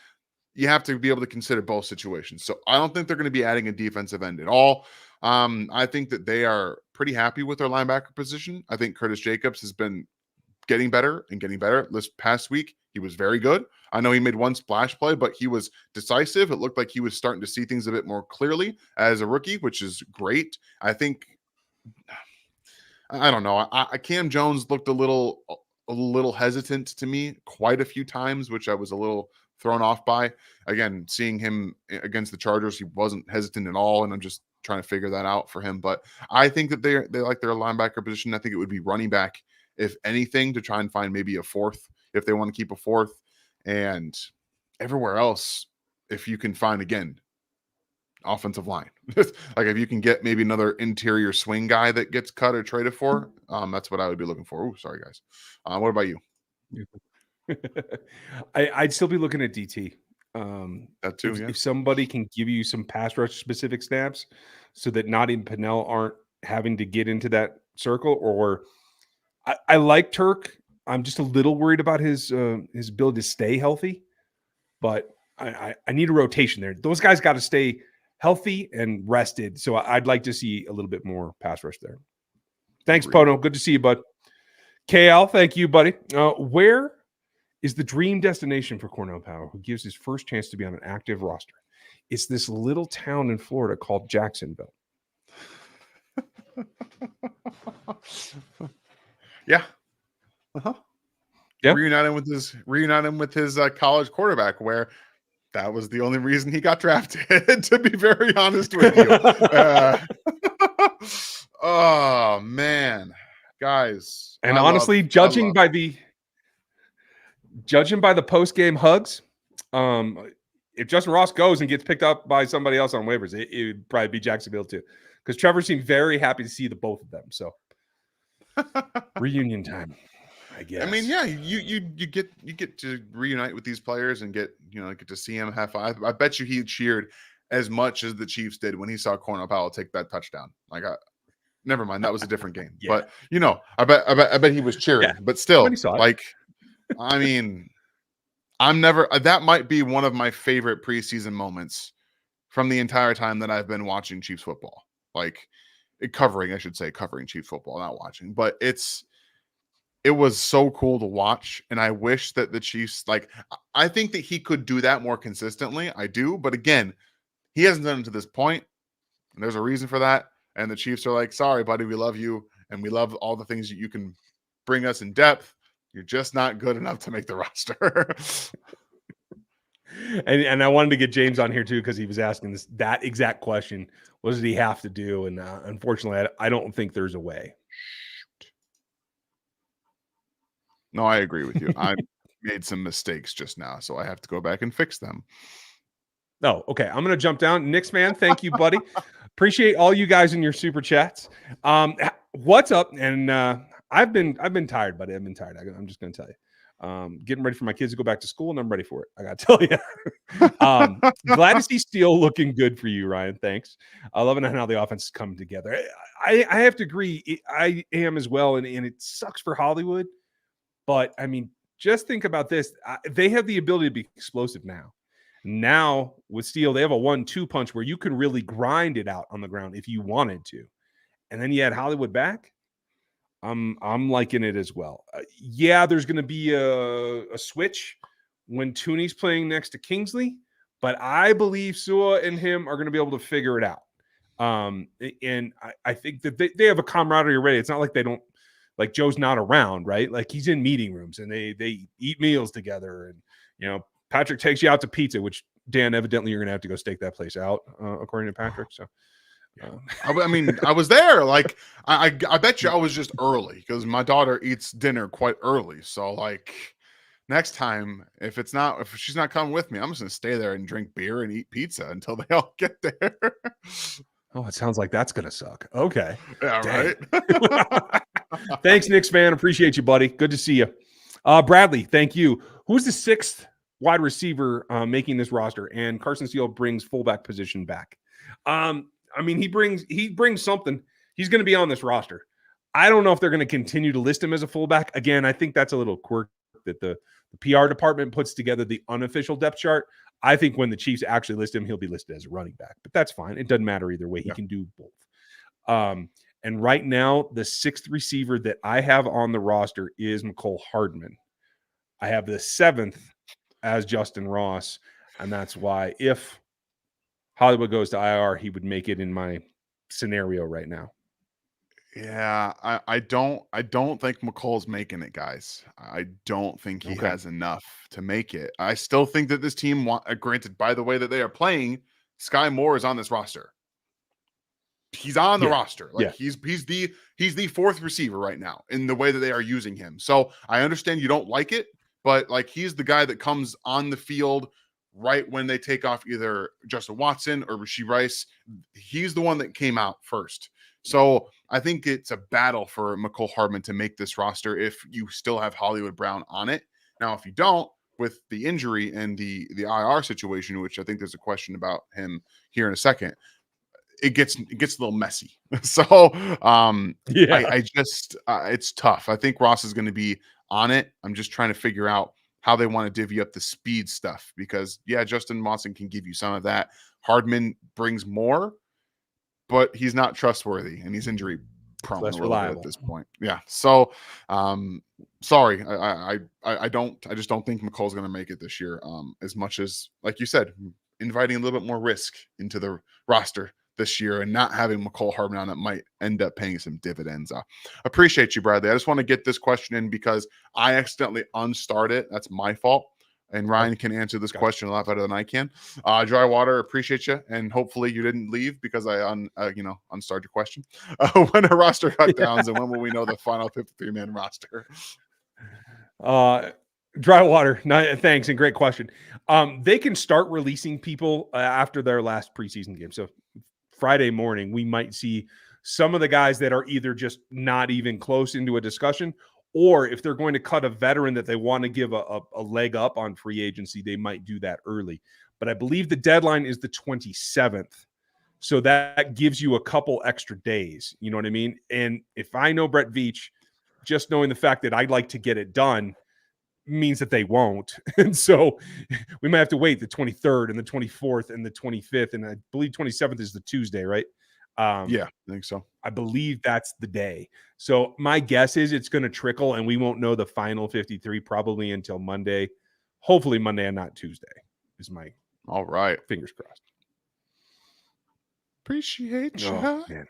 You have to be able to consider both situations. So I don't think they're going to be adding a defensive end at all. I think that they are pretty happy with their linebacker position. I think Curtis Jacobs has been getting better and getting better. This past week, he was very good. I know he made one splash play, but he was decisive. It looked like he was starting to see things a bit more clearly as a rookie, which is great. I think, I don't know. Cam Jones looked a little hesitant to me quite a few times, which I was a little thrown off by. Again, seeing him against the Chargers, he wasn't hesitant at all, and I'm just trying to figure that out for him. But I think that they like their linebacker position. I think it would be running back, if anything, to try and find maybe a fourth if they want to keep a fourth. And everywhere else, if you can find, again, offensive line. Like if you can get maybe another interior swing guy that gets cut or traded for, that's what I would be looking for. Oh, sorry, guys. What about you? I'd still be looking at DT. That too. If somebody can give you some pass rush specific snaps, so that Noddy and Pennell aren't having to get into that circle, or I like Turk. I'm just a little worried about his ability to stay healthy, but I need a rotation there. Those guys got to stay healthy and rested. So I'd like to see a little bit more pass rush there. Thanks, Pono. Good to see you, bud. KL, thank you, buddy. Where is the dream destination for Cornell Powell, who gives his first chance to be on an active roster? It's this little town in Florida called Jacksonville. Yeah. Uh-huh. Yeah. Reuniting with his college quarterback, where that was the only reason he got drafted, to be very honest with you. Oh man, guys. And honestly, judging by the post game hugs, if Justyn Ross goes and gets picked up by somebody else on waivers, it would probably be Jacksonville too, because Trevor seemed very happy to see the both of them. So reunion time, I guess. I mean, yeah, you get to reunite with these players and get to see him have fun. I bet you he cheered as much as the Chiefs did when he saw Cornell Powell take that touchdown. Like, never mind, that was a different game. Yeah. But I bet he was cheering. Yeah. But still, like, I mean, that might be one of my favorite preseason moments from the entire time that I've been watching Chiefs football. Like, covering Chiefs football, not watching. But it was so cool to watch, and I wish that the Chiefs, like, I think that he could do that more consistently. I do, but again, he hasn't done it to this point, and there's a reason for that. And the Chiefs are like, sorry, buddy, we love you, and we love all the things that you can bring us in depth. You're just not good enough to make the roster. And I wanted to get James on here too, because he was asking that exact question. What does he have to do? And unfortunately, I don't think there's a way. No, I agree with you. I made some mistakes just now, so I have to go back and fix them. Oh, okay. I'm going to jump down. Knicks fan, thank you, buddy. Appreciate all you guys in your super chats. What's up? And I've been tired, buddy. I've been tired. I'm just going to tell you. Getting ready for my kids to go back to school, and I'm ready for it. I got to tell you. Glad to see Steele looking good for you, Ryan. Thanks. I love how the offense is coming together. I have to agree. I am as well, and it sucks for Hollywood. But, I mean, just think about this. They have the ability to be explosive now. Now, with Steele, they have a 1-2 punch where you can really grind it out on the ground if you wanted to. And then you had Hollywood back. I'm liking it as well. Yeah, there's going to be a switch when Tooney's playing next to Kingsley, but I believe Sua and him are going to be able to figure it out. And I think that they have a camaraderie already. It's not like they don't, like Joe's not around, right? Like he's in meeting rooms and they eat meals together. And, you know, Patrick takes you out to pizza, which Dan, evidently you're going to have to go stake that place out, according to Patrick. So, I mean, I was there. Like, I bet you I was just early because my daughter eats dinner quite early. So, like, next time, if she's not coming with me, I'm just gonna stay there and drink beer and eat pizza until they all get there. Oh, it sounds like that's gonna suck. Okay, yeah, dang. right. Thanks, Knicks fan. Appreciate you, buddy. Good to see you. Bradley, thank you. Who's the sixth wide receiver making this roster? And Carson Steele brings fullback position back. I mean, he brings something. He's going to be on this roster. I don't know if they're going to continue to list him as a fullback. Again, I think that's a little quirk that the PR department puts together the unofficial depth chart. I think when the Chiefs actually list him, he'll be listed as a running back. But that's fine. It doesn't matter either way. He can do both. And right now, the sixth receiver that I have on the roster is McCole Hardman. I have the seventh as Justyn Ross, and that's why if Hollywood goes to IR, he would make it in my scenario right now. Yeah, I don't think McColl's making it, guys. I don't think he has enough to make it. I still think that this team, granted, by the way that they are playing, Sky Moore is on this roster. He's on the roster. Like he's the fourth receiver right now in the way that they are using him. So I understand you don't like it, but like he's the guy that comes on the field right when they take off either Justin Watson or Rashee Rice. He's the one that came out first. So I think it's a battle for McCole Hardman to make this roster if you still have Hollywood Brown on it. Now, if you don't, with the injury and the IR situation, which I think there's a question about him here in a second, it gets a little messy. So I just it's tough. I think Ross is going to be on it. I'm just trying to figure out how they want to divvy up the speed stuff because Justin Watson can give you some of that. Hardman brings more, but he's not trustworthy and he's injury prone a little bit at this point. Yeah. So sorry. I just don't think McColl's going to make it this year. As much as, like you said, inviting a little bit more risk into the roster this year and not having McCole Hardman on it might end up paying some dividends. Appreciate you, Bradley. I just want to get this question in because I accidentally unstarted it. That's my fault. And Ryan can answer this question a lot better than I can. Dry Water, appreciate you. And hopefully you didn't leave because I unstarted your question. When are roster cutdowns and when will we know the final 53-man roster? Dry Water, thanks, and great question. They can start releasing people after their last preseason game. So Friday morning, we might see some of the guys that are either just not even close into a discussion, or if they're going to cut a veteran that they want to give a leg up on free agency, they might do that early. But I believe the deadline is the 27th. So that gives you a couple extra days. You know what I mean? And if I know Brett Veach, just knowing the fact that I'd like to get it done means that they won't. And so we might have to wait the 23rd and the 24th and the 25th. And I believe 27th is the Tuesday, right? Yeah, I think so. I believe that's the day. So my guess is it's going to trickle and we won't know the final 53 probably until Monday. Hopefully Monday and not Tuesday is my all right. Fingers crossed. Appreciate you. Oh, man.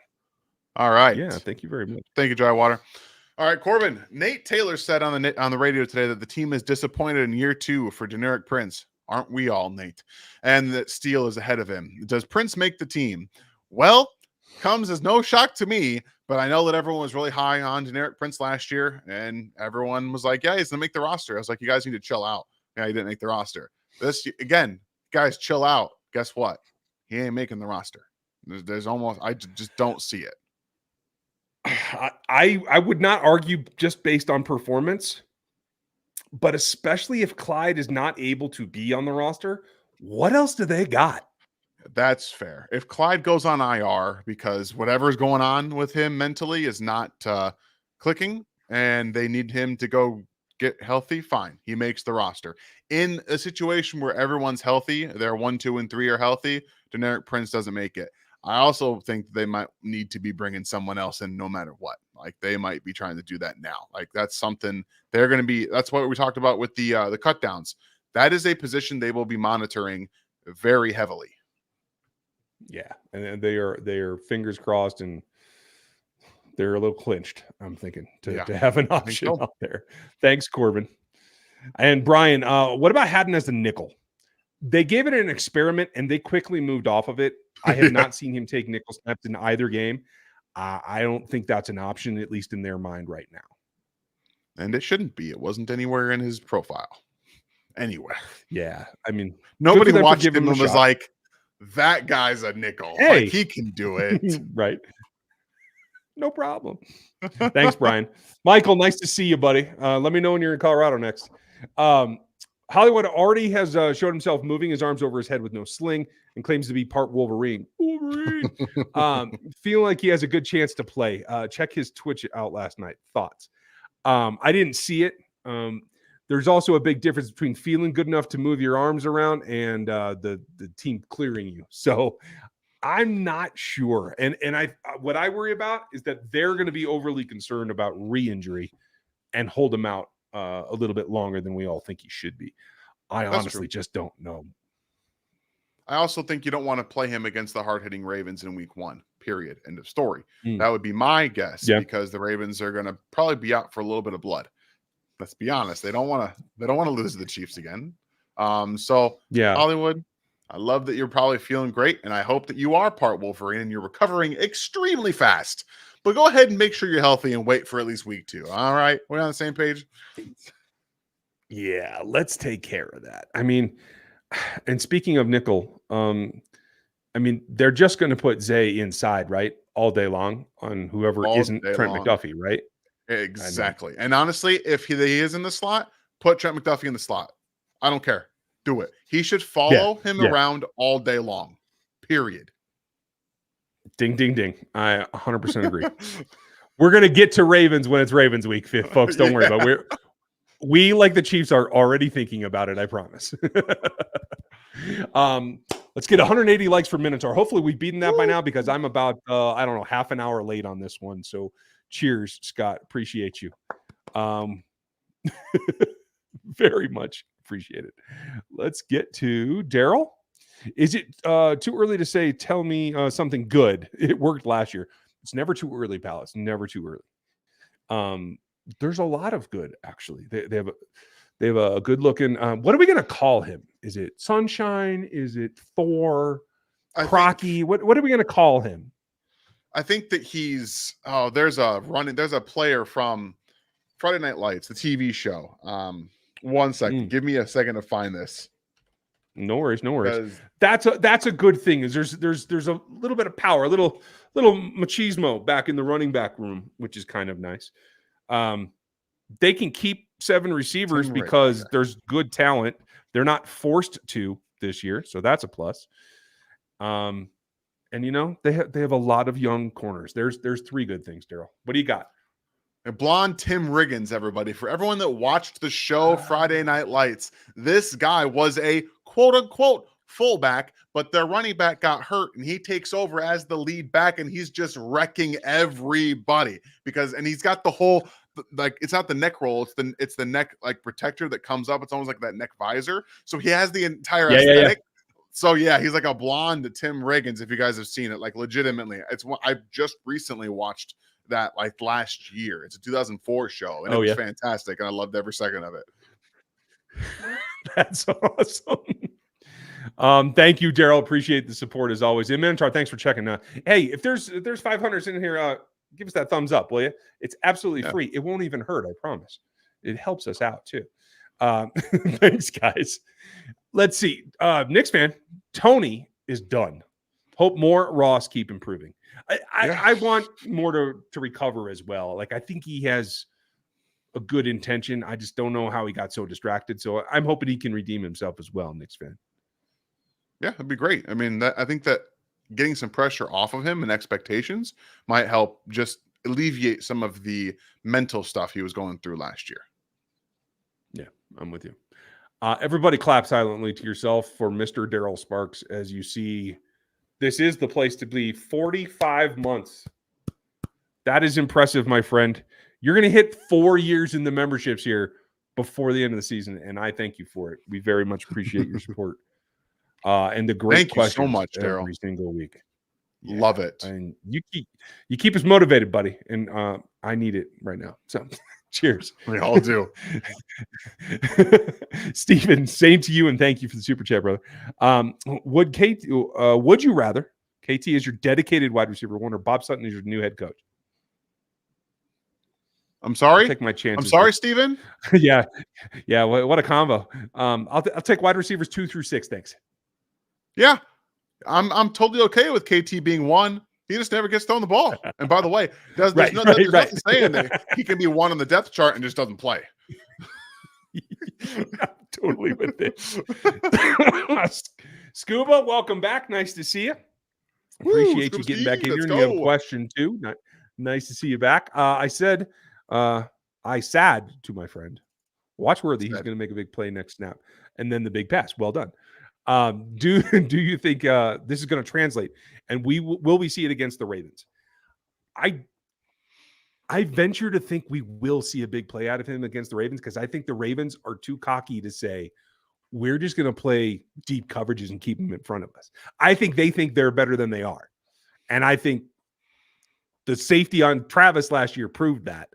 All right. Yeah, thank you very much. Thank you, Dry Water. All right, Corbin. Nate Taylor said on the radio today that the team is disappointed in year 2 for Denerric Prince. Aren't we all, Nate? And that Steele is ahead of him. Does Prince make the team? Well, comes as no shock to me, but I know that everyone was really high on Denerric Prince last year, and everyone was like, yeah, he's going to make the roster. I was like, you guys need to chill out. Yeah, he didn't make the roster. This, again, guys, chill out. Guess what? He ain't making the roster. There's almost, I just don't see it. I would not argue just based on performance, but especially if Clyde is not able to be on the roster, what else do they got? That's fair. If Clyde goes on IR because whatever's going on with him mentally is not clicking and they need him to go get healthy, fine. He makes the roster. In a situation where everyone's healthy, they're 1, 2, and 3 are healthy, Denerric Prince doesn't make it. I also think they might need to be bringing someone else in no matter what. Like they might be trying to do that now. Like that's something they're going to be. That's what we talked about with the cutdowns. That is a position they will be monitoring very heavily. Yeah, and they are fingers crossed, and they're a little clinched. I'm thinking to have an option out there. Thanks, Corbin and Brian. What about Haddon as the nickel? They gave it an experiment, and they quickly moved off of it. I have not seen him take nickel snaps in either game. I don't think that's an option, at least in their mind right now. And it shouldn't be. It wasn't anywhere in his profile. Anywhere. Yeah. I mean, nobody watched him and was like, that guy's a nickel. Hey, like, he can do it. Right. No problem. Thanks, Brian. Michael, nice to see you, buddy. Let me know when you're in Colorado next. Hollywood already has showed himself moving his arms over his head with no sling and claims to be part Wolverine. Feeling like he has a good chance to play. Check his Twitch out last night. Thoughts? I didn't see it. There's also a big difference between feeling good enough to move your arms around and the team clearing you. So I'm not sure. And what I worry about is that they're going to be overly concerned about re-injury and hold him out a little bit longer than we all think he should be. I honestly just don't know. I also think you don't want to play him against the hard-hitting Ravens in week 1, period. End of story. That would be my guess because the Ravens are going to probably be out for a little bit of blood. Let's be honest. They don't want to lose to the Chiefs again. So Hollywood, I love that you're probably feeling great, and I hope that you are part Wolverine and you're recovering extremely fast. But go ahead and make sure you're healthy and wait for at least week 2. All right? We're on the same page? Yeah, let's take care of that. I mean, and speaking of nickel, I mean, they're just going to put Zay inside, right? All day long on whoever isn't Trent McDuffie, right? Exactly. And honestly, if he is in the slot, put Trent McDuffie in the slot. I don't care. Do it. He should follow him around all day long, period. Ding, ding, ding. I 100% agree. We're going to get to Ravens when it's Ravens week, folks. Don't worry about it. We, like the Chiefs, are already thinking about it, I promise. Let's get 180 likes for Minotaur. Hopefully we've beaten that by now because I'm about, I don't know, half an hour late on this one. So cheers, Scott. Appreciate you. Very much appreciate it. Let's get to Daryl. Is it too early to say, tell me something good? It worked last year. It's never too early, pal. It's never too early. There's a lot of good, actually. They have a good looking. What are we going to call him? Is it Sunshine? Is it Thor? Crocky? What are we going to call him? I think that he's. Oh, there's a player from Friday Night Lights, the TV show. 1 second. Give me a second to find this. No worries. That's a good thing. Is there's a little bit of power, a little machismo back in the running back room, which is kind of nice. They can keep 7 receivers because there's good talent. They're not forced to this year, so that's a plus. And they have a lot of young corners. There's 3 good things, Daryl. What do you got? And blonde Tim Riggins, everybody. For everyone that watched the show Friday Night Lights, this guy was a quote-unquote fullback, but their running back got hurt, and he takes over as the lead back, and he's just wrecking everybody. And he's got the whole, like, it's not the neck roll, it's the neck, like, protector that comes up. It's almost like that neck visor. So he has the entire aesthetic. Yeah. So, yeah, he's like a blonde Tim Riggins, if you guys have seen it, like, legitimately. I just recently watched that, like, last year. It's a 2004 show, and it was fantastic, and I loved every second of it. That's awesome. Thank you, Daryl. Appreciate the support as always. And Minotaur, thanks for checking. Hey, if there's 500s in here, give us that thumbs up, will you? It's absolutely free. It won't even hurt, I promise. It helps us out too. Thanks, guys. Let's see. Knicks fan, Tony is done. Hope more. Ross keep improving. I want more to recover as well. Like, I think he has a good intention. I just don't know how he got so distracted. So I'm hoping he can redeem himself as well, Knicks fan. Yeah, it'd be great. I mean, I think that getting some pressure off of him and expectations might help just alleviate some of the mental stuff he was going through last year. Yeah, I'm with you. Everybody clap silently to yourself for Mr. Daryl Sparks as you see This is the place to be. 45 months. That is impressive, my friend. You're going to hit 4 years in the memberships here before the end of the season, and I thank you for it. We very much appreciate your support and the great questions so much, Daryl. every single week. Love it. And you keep us motivated, buddy, and I need it right now. So, cheers. We all do. Steven, same to you, and thank you for the super chat, brother. Would you rather KT is your dedicated wide receiver one, or Bob Sutton is your new head coach? I'm sorry. I'll take my chances. I'm sorry, Steven. yeah. What a combo. I'll take wide receivers 2 through 6. Thanks. Yeah, I'm totally okay with KT being one. He just never gets thrown the ball. And by the way, there's nothing saying that he can be one on the depth chart and just doesn't play. Totally with it. Scuba, welcome back. Nice to see you. Appreciate you getting back in here. And you have a question too. Nice to see you back. I said to my friend, watch Worthy. He's going to make a big play next snap. And then the big pass. Well done. Do you think this is going to translate? And will we see it against the Ravens? I venture to think we will see a big play out of him against the Ravens, because I think the Ravens are too cocky to say, we're just going to play deep coverages and keep them in front of us. I think they think they're better than they are. And I think the safety on Travis last year proved that.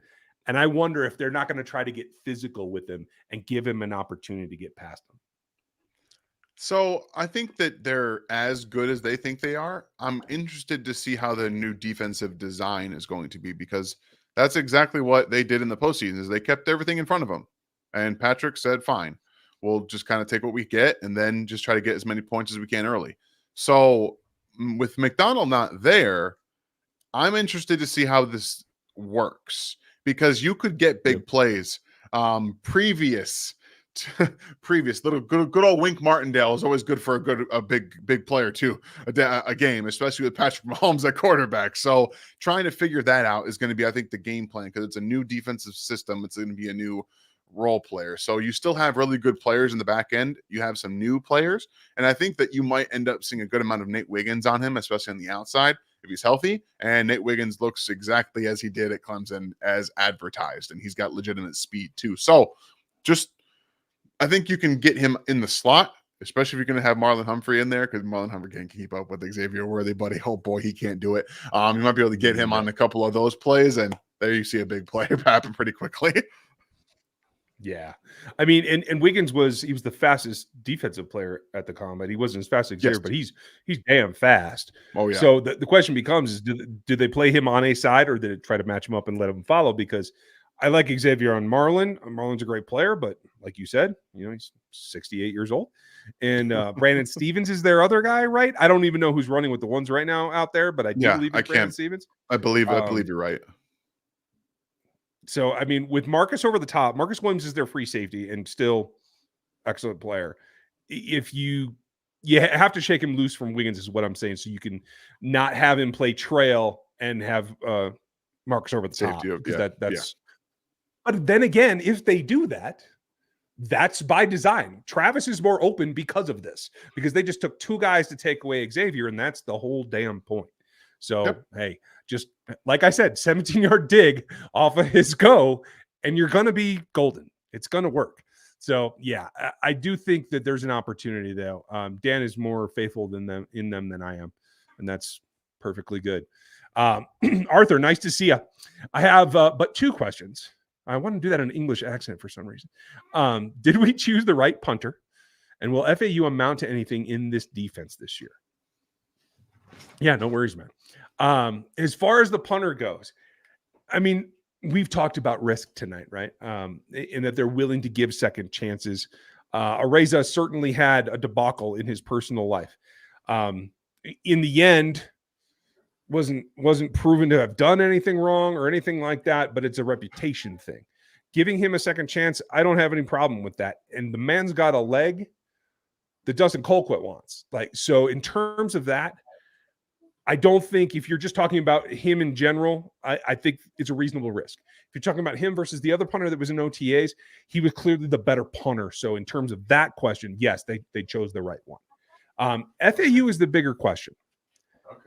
And I wonder if they're not going to try to get physical with him and give him an opportunity to get past him. So I think that they're as good as they think they are. I'm interested to see how the new defensive design is going to be, because that's exactly what they did in the postseason. Is they kept everything in front of them, and Patrick said, "Fine, we'll just kind of take what we get, and then just try to get as many points as we can early." So with McDonald not there, I'm interested to see how this works, because you could get big plays. Previous little good old Wink Martindale is always good for a big player too, a game, especially with Patrick Mahomes at quarterback. So trying to figure that out is going to be, I think, the game plan, because it's a new defensive system. It's going to be a new role player. So you still have really good players in the back end. You have some new players, and I think that you might end up seeing a good amount of Nate Wiggins on him, especially on the outside if he's healthy. And Nate Wiggins looks exactly as he did at Clemson, as advertised, and he's got legitimate speed too. So I think you can get him in the slot, especially if you're going to have Marlon Humphrey in there, because Marlon Humphrey can't keep up with Xavier Worthy, buddy. Oh, boy, he can't do it. You might be able to get him on a couple of those plays, and there you see a big play happen pretty quickly. Yeah. I mean, and Wiggins was the fastest defensive player at the combine. He wasn't as fast as Xavier, but he's damn fast. Oh, yeah. So the question becomes is, do they play him on a side, or did they try to match him up and let him follow? Because I like Xavier on Marlon. Marlon's a great player, but like you said, he's 68 years old. And Brandon Stevens is their other guy, right? I don't even know who's running with the ones right now out there, but I do believe it's Brandon Stevens. I believe you're right. So, I mean, with Marcus over the top, Marcus Williams is their free safety and still excellent player. If you have to shake him loose from Wiggins is what I'm saying, so you can not have him play trail and have Marcus over the top. That's. But then again, if they do that, that's by design. Travis is more open because of this, because they just took 2 guys to take away Xavier, and that's the whole damn point. So, Hey, just like I said, 17-yard dig off of his go, and you're going to be golden. It's going to work. So, yeah, I do think that there's an opportunity, though. Dan is more faithful in them than I am, and that's perfectly good. Arthur, nice to see you. I have but 2 questions. I want to do that in an English accent for some reason. Did we choose the right punter? And will FAU amount to anything in this defense this year? Yeah, no worries, man. As far as the punter goes, I mean, we've talked about risk tonight, right? In that they're willing to give second chances. Areza certainly had a debacle in his personal life. In the end, wasn't proven to have done anything wrong or anything like that, but it's a reputation thing. Giving him a second chance, I don't have any problem with that. And the man's got a leg that Dustin Colquitt wants. So in terms of that, I don't think, if you're just talking about him in general, I think it's a reasonable risk. If you're talking about him versus the other punter that was in OTAs, he was clearly the better punter. So in terms of that question, yes, they chose the right one. FAU is the bigger question.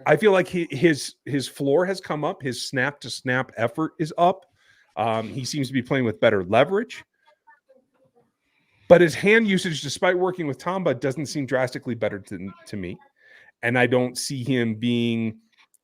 I feel like his floor has come up. His snap to snap effort is up. He seems to be playing with better leverage. But his hand usage, despite working with Tamba, doesn't seem drastically better to me. And I don't see him being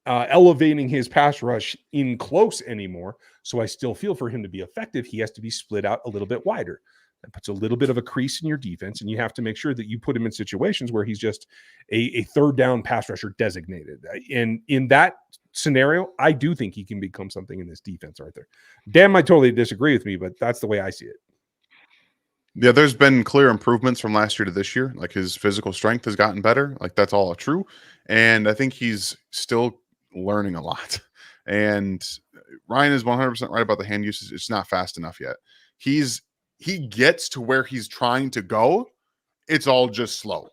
elevating his pass rush in close anymore. So I still feel for him to be effective, he has to be split out a little bit wider. That puts a little bit of a crease in your defense, and you have to make sure that you put him in situations where he's just a third down pass rusher designated. And in that scenario, I do think he can become something in this defense, Arthur. Dan might totally disagree with me, but that's the way I see it. Yeah, there's been clear improvements from last year to this year. Like his physical strength has gotten better. Like that's all true. And I think he's still learning a lot. And Ryan is 100% right about the hand usage. It's not fast enough yet. He gets to where he's trying to go. It's all just slow.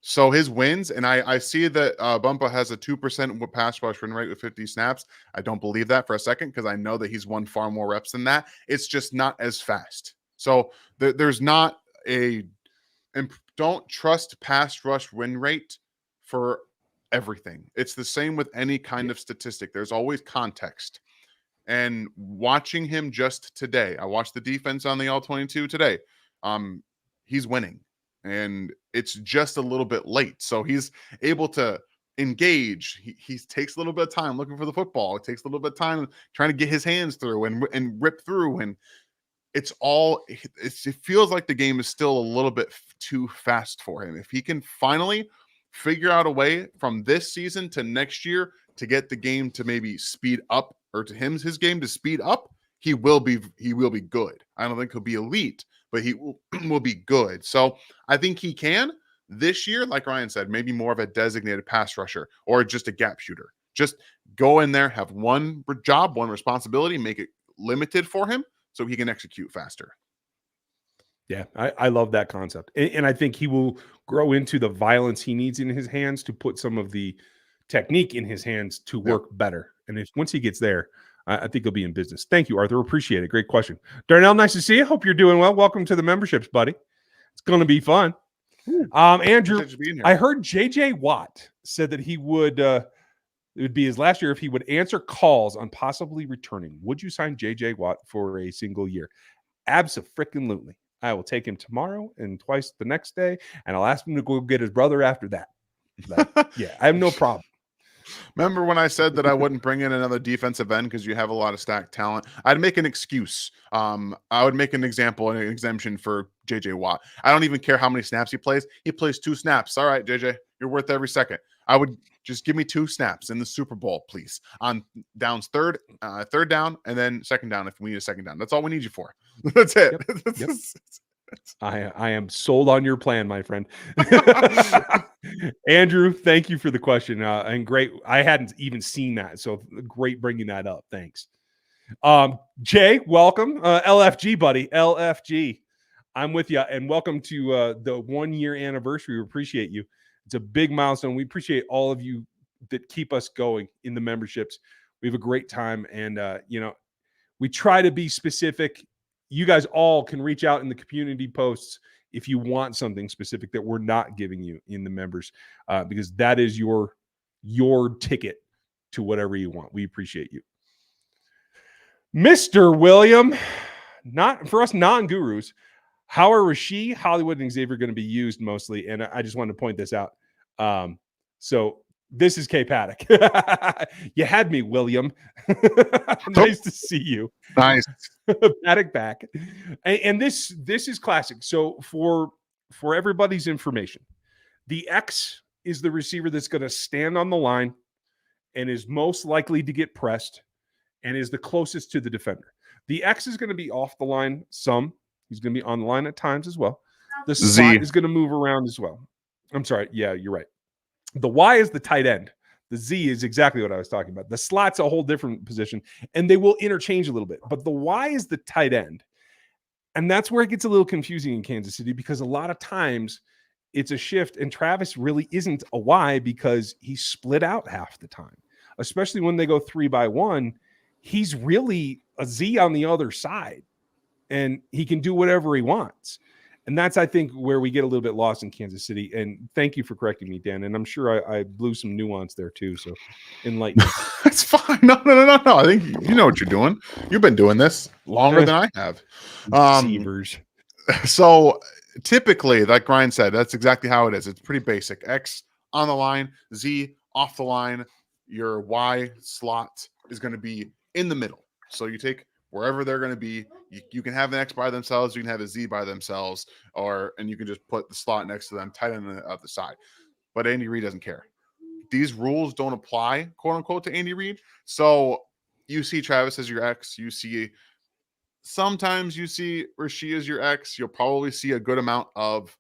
So his wins, and I see that Bumpa has a 2% pass rush win rate with 50 snaps. I don't believe that for a second because I know that he's won far more reps than that. It's just not as fast. So there's not don't trust pass rush win rate for everything. It's the same with any kind of statistic. There's always context. And watching him just today, I watched the defense on the All-22 today. He's winning, and it's just a little bit late. So he's able to engage. He takes a little bit of time looking for the football. It takes a little bit of time trying to get his hands through and rip through. And it feels like the game is still a little bit too fast for him. If he can finally figure out a way from this season to next year to get the game to maybe speed up, or to his game to speed up, he will be good. I don't think he'll be elite, but he will be good. So I think he can this year, like Ryan said, maybe more of a designated pass rusher or just a gap shooter. Just go in there, have one job, one responsibility, make it limited for him so he can execute faster. Yeah, I love that concept. And I think he will grow into the violence he needs in his hands to put some of the technique in his hands to work better. And once he gets there, I think he'll be in business. Thank you, Arthur. Appreciate it. Great question. Darnell, nice to see you. Hope you're doing well. Welcome to the memberships, buddy. It's going to be fun. Andrew, I heard JJ Watt said that he would it would be his last year if he would answer calls on possibly returning. Would you sign JJ Watt for a single year? Abso-freaking-lutely. I will take him tomorrow and twice the next day, and I'll ask him to go get his brother after that. Yeah, I have no problem. Remember when I said that I wouldn't bring in another defensive end because you have a lot of stacked talent? I'd make an excuse. I would make an example and an exemption for JJ Watt. I don't even care how many snaps he plays. He plays 2 snaps. All right, JJ, you're worth every second. I would just give me 2 snaps in the Super Bowl, please. On downs third down, and then second down if we need a second down. That's all we need you for. That's it. Yep. I am sold on your plan, my friend. Andrew, thank you for the question. And great. I hadn't even seen that. So great bringing that up. Thanks. Jay, welcome. LFG, buddy. LFG. I'm with you. And welcome to the 1-year anniversary. We appreciate you. It's a big milestone. We appreciate all of you that keep us going in the memberships. We have a great time. And, we try to be specific. You guys all can reach out in the community posts if you want something specific that we're not giving you in the members, because that is your ticket to whatever you want. We appreciate you. Mr. William, not for us non-gurus, how are Rasheed, Hollywood, and Xavier going to be used mostly? And I just wanted to point this out. So this is K Paddock. You had me, William. Nice to see you. Nice. Paddock back. And this is classic. So for everybody's information, the X is the receiver that's going to stand on the line and is most likely to get pressed and is the closest to the defender. The X is going to be off the line some. He's going to be on the line at times as well. The slot is going to move around as well. I'm sorry. Yeah, you're right. The Y is the tight end. The Z is exactly what I was talking about. The slot's a whole different position, and they will interchange a little bit. But the Y is the tight end. And that's where it gets a little confusing in Kansas City, because a lot of times it's a shift, and Travis really isn't a Y because he's split out half the time. Especially when they go 3-by-1, he's really a Z on the other side, and he can do whatever he wants. And that's, I think, where we get a little bit lost in Kansas City. And thank you for correcting me, Dan. And I'm sure I blew some nuance there too. So enlighten me. That's fine. No. I think you know what you're doing. You've been doing this longer than I have. Deceivers. So typically, like Ryan said, that's exactly how it is. It's pretty basic. X on the line, Z off the line. Your Y slot is going to be in the middle. So you take wherever they're going to be. You can have an X by themselves. You can have a Z by themselves, and you can just put the slot next to them, tight end on the other side. But Andy Reid doesn't care. These rules don't apply, quote unquote, to Andy Reid. So you see Travis as your X. Sometimes you see Rasheed as your X. You'll probably see a good amount of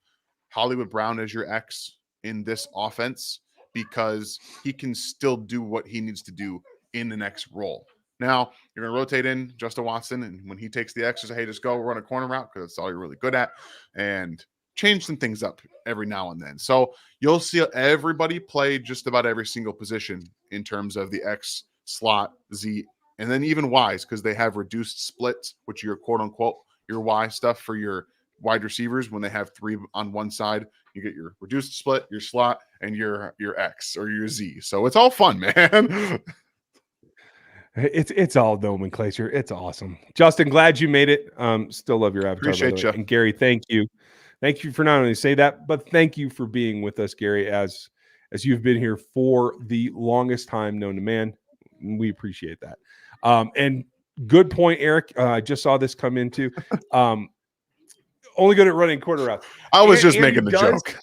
Hollywood Brown as your X in this offense because he can still do what he needs to do in the next role. Now, you're going to rotate in Justyn Watson, and when he takes the X, say, hey, just go run a corner route because that's all you're really good at, and change some things up every now and then. So you'll see everybody play just about every single position in terms of the X, slot, Z, and then even Ys because they have reduced splits, which are your quote-unquote your Y stuff for your wide receivers. When they have 3 on one side, you get your reduced split, your slot, and your X or your Z. So it's all fun, man. It's all nomenclature. It's awesome. Justin, glad you made it. Still love your avatar. Appreciate you. And Gary, thank you. Thank you for not only say that, but thank you for being with us, Gary, as you've been here for the longest time known to man. We appreciate that. And good point, Eric. I just saw this come into only good at running quarter routes. I was just making the joke.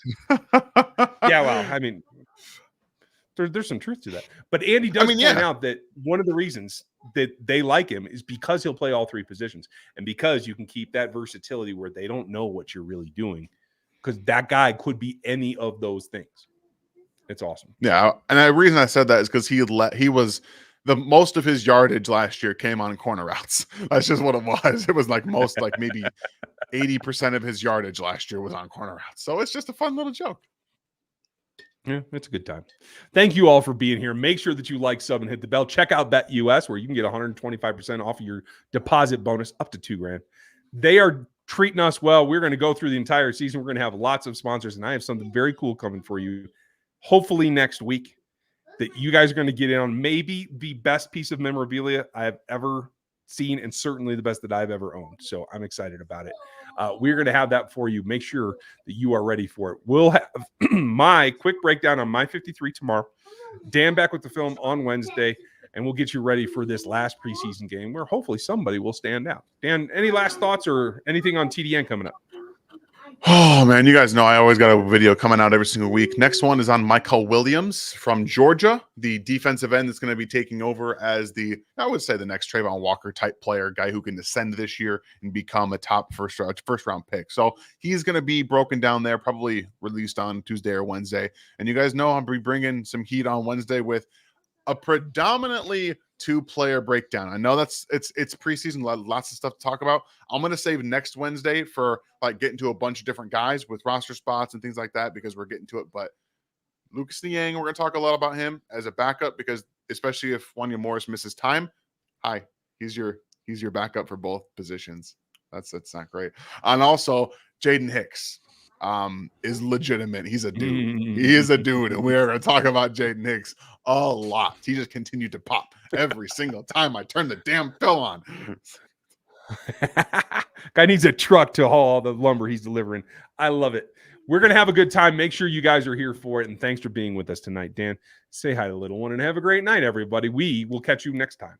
Yeah, well, I mean, there's some truth to that. But Andy does point out that one of the reasons that they like him is because he'll play all 3 positions and because you can keep that versatility where they don't know what you're really doing because that guy could be any of those things. It's awesome. Yeah, and the reason I said that is because he was the most of his yardage last year came on corner routes. That's just what it was. It was like maybe 80% of his yardage last year was on corner routes. So it's just a fun little joke. Yeah, it's a good time. Thank you all for being here. Make sure that you like, sub, and hit the bell. Check out BetUS where you can get 125% off of your deposit bonus up to $2,000. They are treating us well. We're going to go through the entire season. We're going to have lots of sponsors, and I have something very cool coming for you. Hopefully next week that you guys are going to get in on maybe the best piece of memorabilia I have ever seen and certainly the best that I've ever owned. So I'm excited about it. We're going to have that for you. Make sure that you are ready for it. We'll have my quick breakdown on my 53 tomorrow. Dan back with the film on Wednesday, and we'll get you ready for this last preseason game where hopefully somebody will stand out. Dan, any last thoughts or anything on TDN coming up? Oh, man, you guys know I always got a video coming out every single week. Next one is on Michael Williams from Georgia, the defensive end that's going to be taking over as I would say the next Trayvon Walker type player, guy who can ascend this year and become a top first round pick. So he's going to be broken down there, probably released on Tuesday or Wednesday. And you guys know I'll be bringing some heat on Wednesday with a predominantly 2-player breakdown. I know it's preseason, lots of stuff to talk about. I'm going to save next Wednesday for like getting to a bunch of different guys with roster spots and things like that because we're getting to it. But Lucas Niang, we're going to talk a lot about him as a backup because especially if Wanya Morris misses time, he's your backup for both positions. That's not great. And also Jaden Hicks is legitimate. He's a dude. He is a dude, and we're going to talk about Jaden Hicks a lot. He just continued to pop every single time I turn the damn fill on. Guy needs a truck to haul all the lumber he's delivering. I love it. We're going to have a good time. Make sure you guys are here for it, and thanks for being with us tonight. Dan, say hi to the little one, and have a great night, everybody. We will catch you next time.